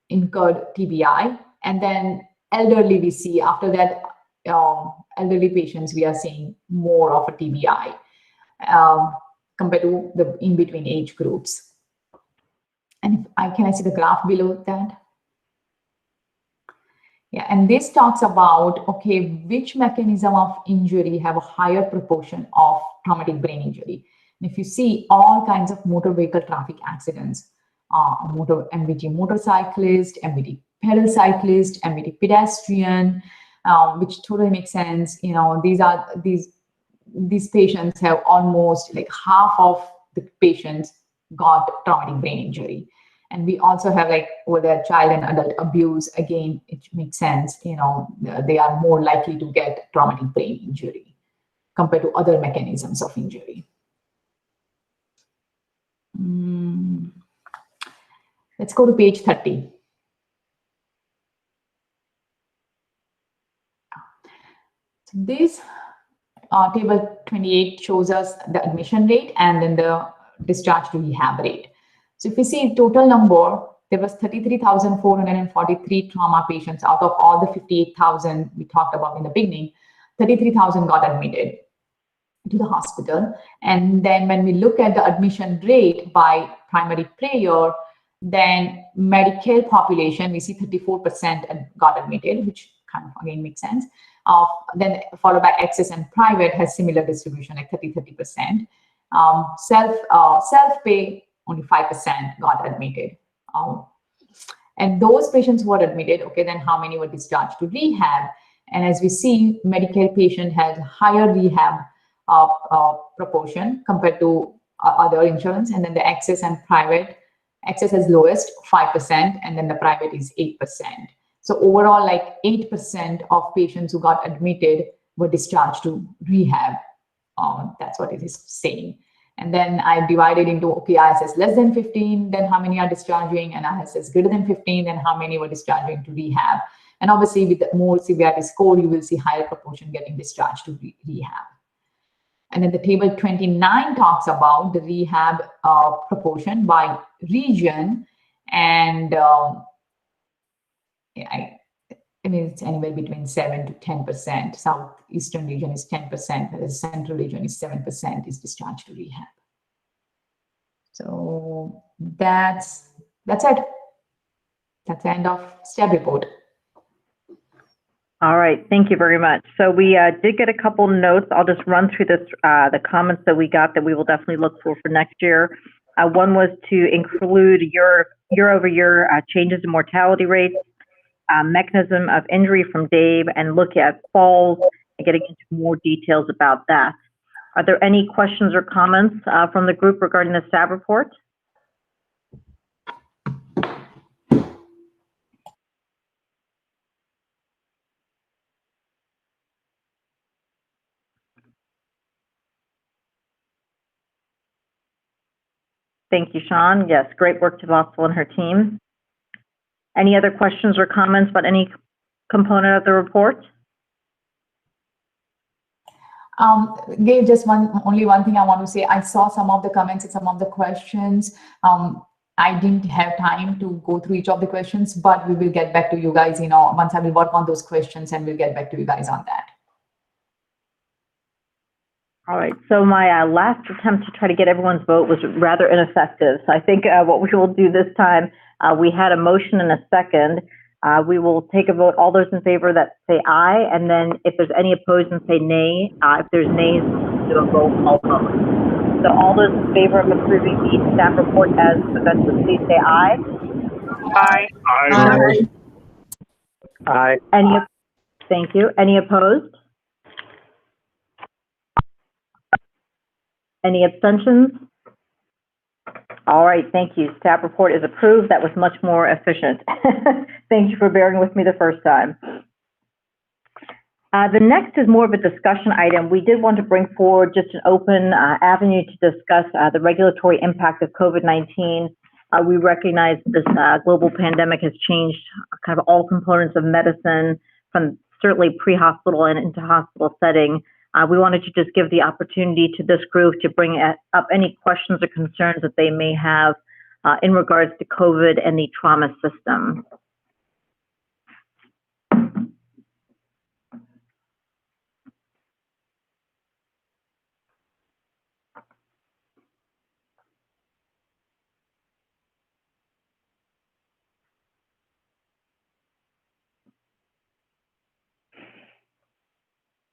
incurred TBI. And then elderly, we see after that elderly patients, we are seeing more of a TBI compared to the in-between age groups. And can I see the graph below that? Yeah, and this talks about, okay, which mechanism of injury have a higher proportion of traumatic brain injury. And if you see all kinds of motor vehicle traffic accidents, MVT motorcyclist, MVT pedal cyclist, MVT pedestrian, which totally makes sense. You know, these patients have almost like half of the patients got traumatic brain injury. And we also have like with their child and adult abuse, again, it makes sense, you know, they are more likely to get traumatic brain injury compared to other mechanisms of injury. Let's go to page 30. So this table 28 shows us the admission rate and then the discharge to rehab rate. So if we see total number, there was 33,443 trauma patients out of all the 58,000 we talked about in the beginning. 33,000 got admitted to the hospital. And then when we look at the admission rate by primary payer, then Medicare population, we see 34% got admitted, which kind of again makes sense. Then followed by excess and private has similar distribution, like 30%. Self-pay, only 5% got admitted. And those patients who were admitted, okay, then how many were discharged to rehab? And as we see, Medicare patient has higher rehab proportion compared to other insurance. And then the excess and private, excess is lowest, 5%, and then the private is 8%. So overall, like 8% of patients who got admitted were discharged to rehab. That's what it is saying. And then I divided into, okay, ISS less than 15, then how many are discharging, and ISS greater than 15, then how many were discharging to rehab. And obviously with the more severity score, you will see higher proportion getting discharged to rehab. And then the table 29 talks about the rehab proportion by region. And I mean, it's anywhere between 7 to 10%. Southeastern region is 10%, whereas central region is 7% is discharged to rehab. So that's it. That's the end of STAB report. All right, thank you very much. So we did get a couple notes. I'll just run through this, the comments that we got that we will definitely look for next year. One was to include year-over-year changes in mortality rates, mechanism of injury from Dave, and look at falls and getting into more details about that. Are there any questions or comments from the group regarding the STAB report? Thank you, Sean. Yes, great work to Vossel and her team. Any other questions or comments about any component of the report? Gabe, just only one thing I want to say. I saw some of the comments and some of the questions. I didn't have time to go through each of the questions, but we will get back to you guys, you know, once I will work on those questions, and we'll get back to you guys on that. All right, so my last attempt to try to get everyone's vote was rather ineffective. So I think what we will do this time, we had a motion and a second. We will take a vote. All those in favor that say aye, and then if there's any opposed and say nay. If there's nays, we'll do a roll call vote. So all those in favor of approving the staff report as presented, please say aye. Aye. Aye. Aye. Thank you. Any opposed? Any abstentions? All right, thank you. Staff report is approved. That was much more efficient. Thank you for bearing with me the first time. The next is more of a discussion item. We did want to bring forward just an open avenue to discuss the regulatory impact of COVID-19. We recognize this global pandemic has changed kind of all components of medicine, from certainly pre-hospital and into hospital setting. We wanted to just give the opportunity to this group to bring up any questions or concerns that they may have in regards to COVID and the trauma system.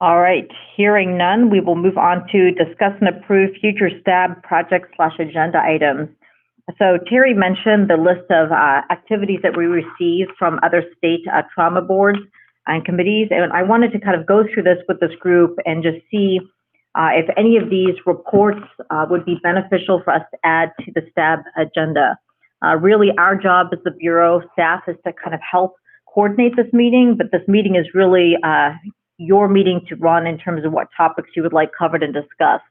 All right, hearing none, we will move on to discuss and approve future STAB project/agenda items. So Terry mentioned the list of activities that we received from other state trauma boards and committees, and I wanted to kind of go through this with this group and just see if any of these reports would be beneficial for us to add to the STAB agenda. Really, our job as the Bureau staff is to kind of help coordinate this meeting, but this meeting is really your meeting to run in terms of what topics you would like covered and discussed.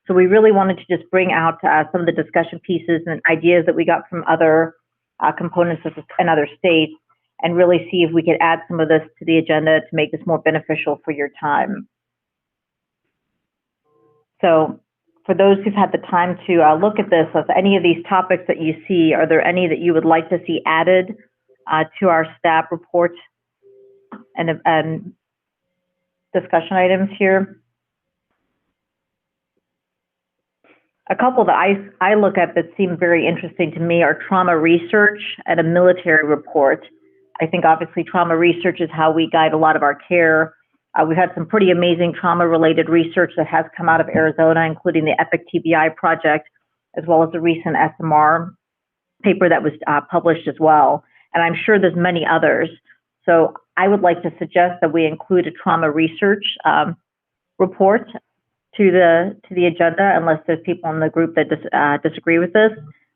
So we really wanted to just bring out some of the discussion pieces and ideas that we got from other components in other states, and really see if we could add some of this to the agenda to make this more beneficial for your time. So for those who've had the time to look at this, of any of these topics that you see, are there any that you would like to see added to our STAB report and discussion items here? A couple that I look at that seem very interesting to me are trauma research and a military report. I think obviously trauma research is how we guide a lot of our care. We've had some pretty amazing trauma-related research that has come out of Arizona, including the EPIC TBI project, as well as the recent SMR paper that was published as well. And I'm sure there's many others. So I would like to suggest that we include a trauma research report to the agenda, unless there's people in the group that disagree with this.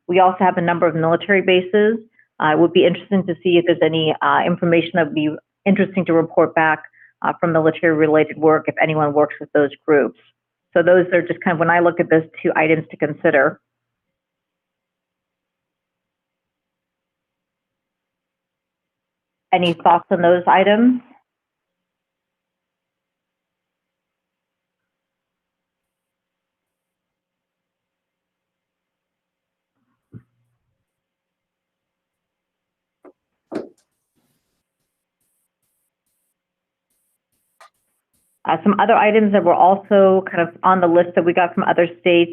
We also have a number of military bases. It would be interesting to see if there's any information that would be interesting to report back from military-related work if anyone works with those groups. So those are just kind of, when I look at this, 2 items to consider. Any thoughts on those items? Some other items that were also kind of on the list that we got from other states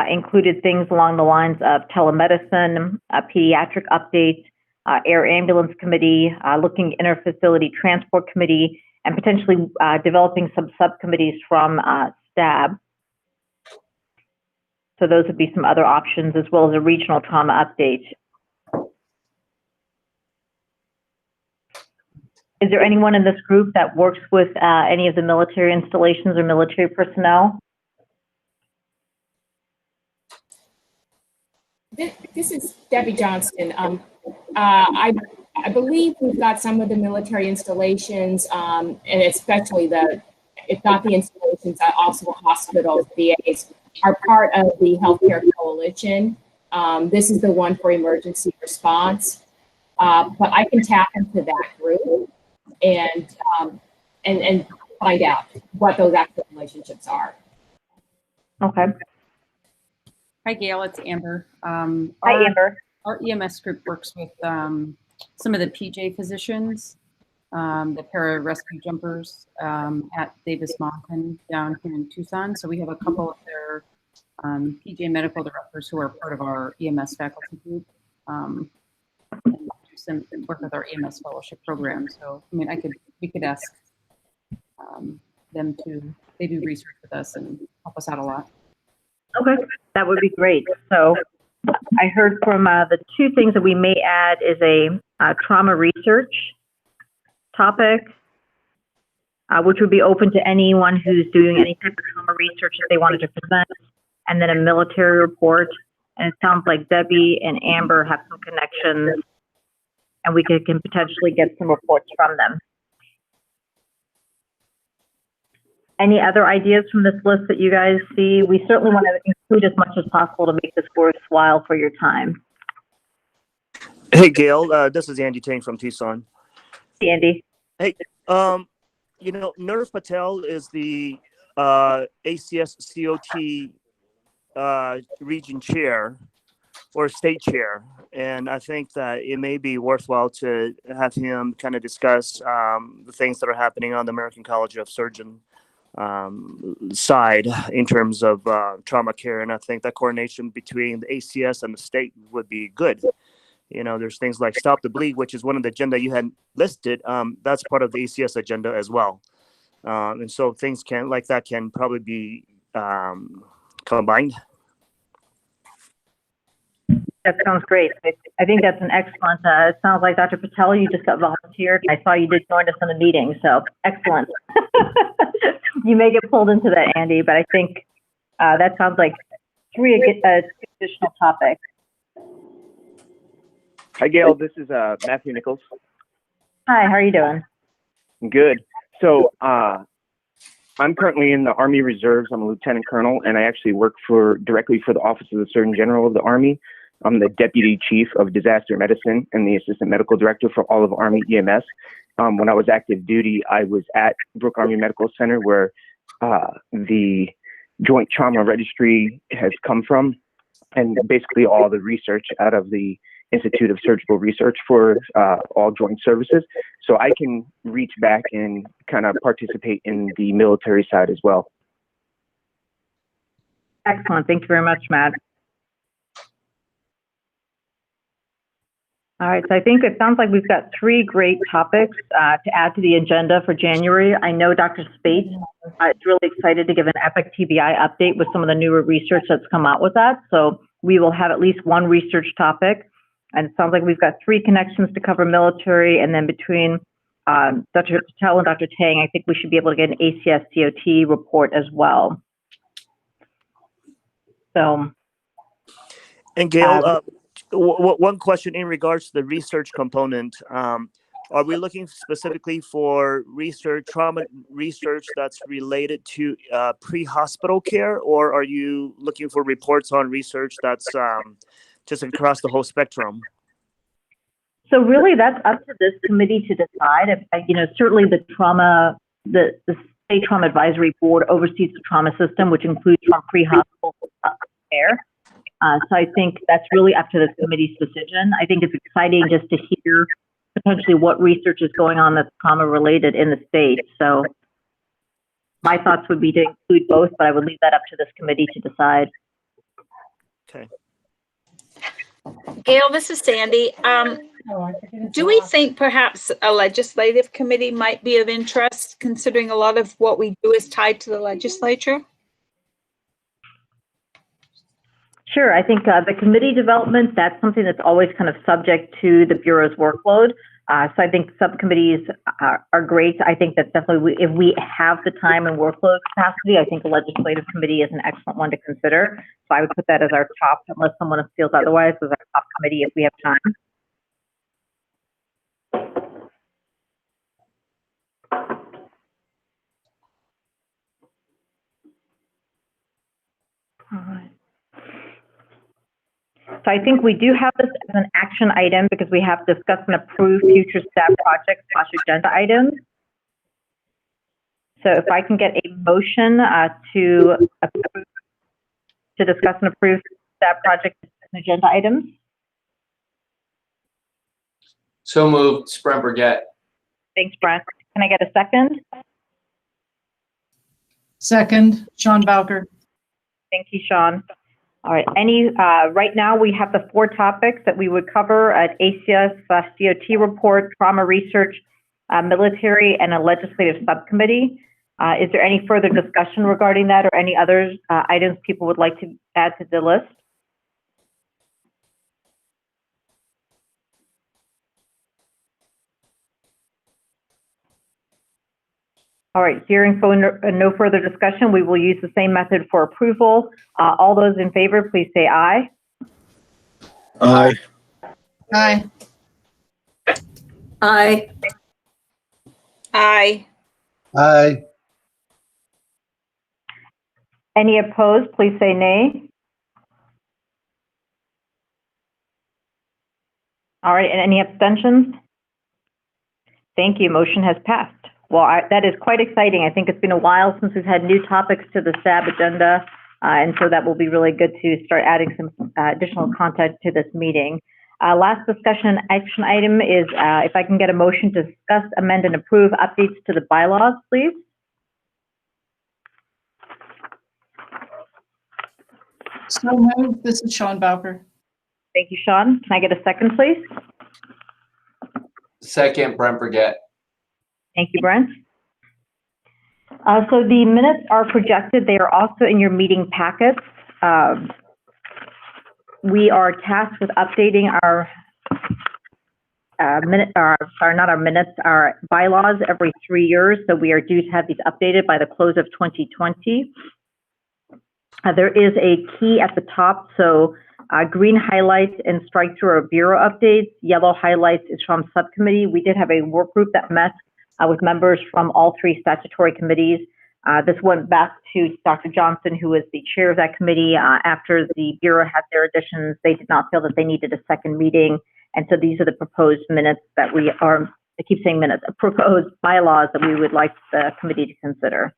included things along the lines of telemedicine, pediatric updates, air ambulance committee, looking interfacility transport committee, and potentially developing some subcommittees from STAB. So those would be some other options, as well as a regional trauma update. Is there anyone in this group that works with any of the military installations or military personnel? This is Debbie Johnston. I believe we've got some of the military installations, and especially if not the installations, also hospitals, VAs, are part of the Healthcare Coalition. This is the one for emergency response, but I can tap into that group and find out what those actual relationships are. Okay. Hi, Gail. It's Amber. Hi, Amber. Our EMS group works with some of the PJ physicians, the pararescue jumpers at Davis Mountain down here in Tucson. So we have a couple of their PJ medical directors who are part of our EMS faculty group. And work with our EMS fellowship program. So, I mean, we could ask them to, they do research with us and help us out a lot. Okay, that would be great. So I heard from the 2 things that we may add is a trauma research topic, which would be open to anyone who's doing any type of trauma research that they wanted to present, and then a military report. And it sounds like Debbie and Amber have some connections, and we can potentially get some reports from them. Any other ideas from this list that you guys see? We certainly want to include as much as possible to make this worthwhile for your time. Hey, Gail, this is Andy Tang from Tucson. Hey, Andy. Hey, you know, Nurse Patel is the ACS COT region chair or state chair. And I think that it may be worthwhile to have him kind of discuss the things that are happening on the American College of Surgeons side in terms of trauma care. And I think that coordination between the ACS and the state would be good. You know, there's things like Stop the Bleed, which is one of the agenda you had listed. That's part of the ACS agenda as well. And so things like that can probably be combined. That sounds great. I think that's an excellent, it sounds like Dr. Patel, you just got volunteered. I saw you did join us in the meeting, so excellent. You may get pulled into that, Andy, but I think that sounds like three additional topics. Hi, Gail. This is Matthew Nichols. Hi, how are you doing? Good. So I'm currently in the Army Reserves. I'm a lieutenant colonel, and I actually work directly for the Office of the Surgeon General of the Army. I'm the Deputy Chief of Disaster Medicine and the Assistant Medical Director for all of Army EMS. When I was active duty, I was at Brooke Army Medical Center, where the Joint Trauma Registry has come from, and basically all the research out of the Institute of Surgical Research for all joint services. So I can reach back and kind of participate in the military side as well. Excellent. Thank you very much, Matt. All right, so I think it sounds like we've got three great topics to add to the agenda for January. I know Dr. Spates is really excited to give an EPIC TBI update with some of the newer research that's come out with that. So we will have at least one research topic. And it sounds like we've got three connections to cover military. And then between Dr. Patel and Dr. Tang, I think we should be able to get an ACS COT report as well. So. And Gail, one question in regards to the research component. Are we looking specifically for trauma research that's related to pre-hospital care, or are you looking for reports on research that's just across the whole spectrum? So really, that's up to this committee to decide. Certainly the State Trauma Advisory Board oversees the trauma system, which includes from pre-hospital care. So I think that's really up to this committee's decision. I think it's exciting just to hear potentially what research is going on that's trauma related in the state. So my thoughts would be to include both, but I would leave that up to this committee to decide. Okay. Gail, this is Sandy. Do we think perhaps a legislative committee might be of interest, considering a lot of what we do is tied to the legislature? Sure. I think the committee development, that's something that's always kind of subject to the Bureau's workload. So I think subcommittees are great. I think that definitely if we have the time and workload capacity, I think the legislative committee is an excellent one to consider. So I would put that as our top, unless someone feels otherwise, as our top committee if we have time. All right. So I think we do have this as an action item because we have discussed and approved future staff projects / agenda items. So if I can get a motion to discuss and approve staff projects and agenda items. So moved, Sprint Burgett. Thanks, Brent. Can I get a second? Second, Sean Bowker. Thank you, Sean. All right. Right now we have the four topics that we would cover at ACS/COT report, trauma research, military, and a legislative subcommittee. Is there any further discussion regarding that or any other items people would like to add to the list? All right, hearing no further discussion, we will use the same method for approval. All those in favor, please say aye. Aye. Aye. Aye. Aye. Aye. Any opposed, please say nay. All right, and any abstentions? Thank you, motion has passed. Well, that is quite exciting. I think it's been a while since we've had new topics to the SAB agenda, and so that will be really good to start adding some additional content to this meeting. Last discussion action item is if I can get a motion to discuss, amend, and approve updates to the bylaws, please. So moved. This is Sean Bowker. Thank you, Sean. Can I get a second, please? Second, Brent Burgett. Thank you, Brent. So the minutes are projected. They are also in your meeting packets. We are tasked with updating our our bylaws every 3 years. So we are due to have these updated by the close of 2020. There is a key at the top. So green highlights and strike through are bureau updates. Yellow highlights is from subcommittee. We did have a work group that met with members from all 3 statutory committees. This went back to Dr. Johnson, who was the chair of that committee. After the bureau had their additions, they did not feel that they needed a second meeting. And so these are the proposed minutes that we are, I keep saying minutes, proposed bylaws that we would like the committee to consider.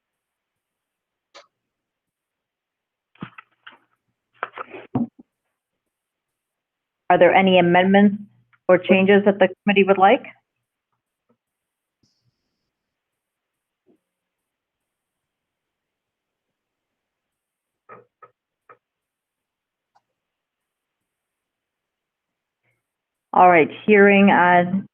Are there any amendments or changes that the committee would like? All right, hearing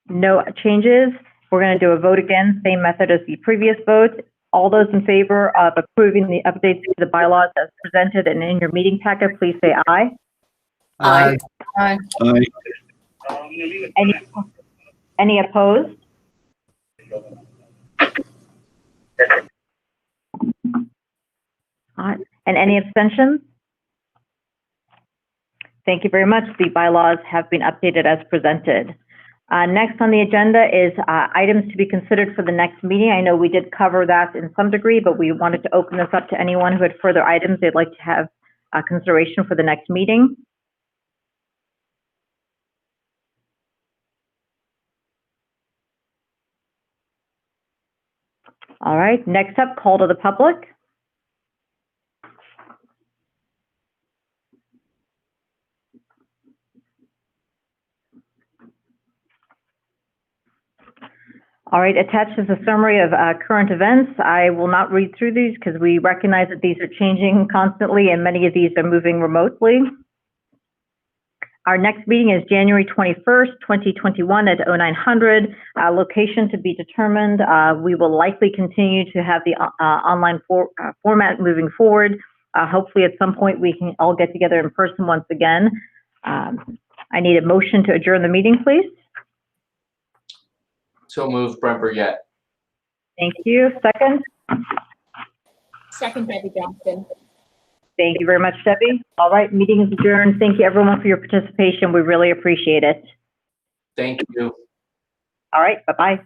no changes, we're going to do a vote again, same method as the previous vote. All those in favor of approving the updates to the bylaws as presented and in your meeting packet, please say aye. Aye. Aye. Aye. Any opposed? All right. And any abstentions? Thank you very much. The bylaws have been updated as presented. Next on the agenda is items to be considered for the next meeting. I know we did cover that in some degree, but we wanted to open this up to anyone who had further items they'd like to have consideration for the next meeting. All right, next up, call to the public. All right, attached is a summary of current events. I will not read through these because we recognize that these are changing constantly and many of these are moving remotely. Our next meeting is January 21st, 2021 at 0900. Location to be determined. We will likely continue to have the online format moving forward. Hopefully at some point we can all get together in person once again. I need a motion to adjourn the meeting, please. So moved, Brent Burgett. Thank you. Second? Second, Debbie Johnson. Thank you very much, Debbie. All right, meeting is adjourned. Thank you everyone for your participation. We really appreciate it. Thank you. All right, bye-bye.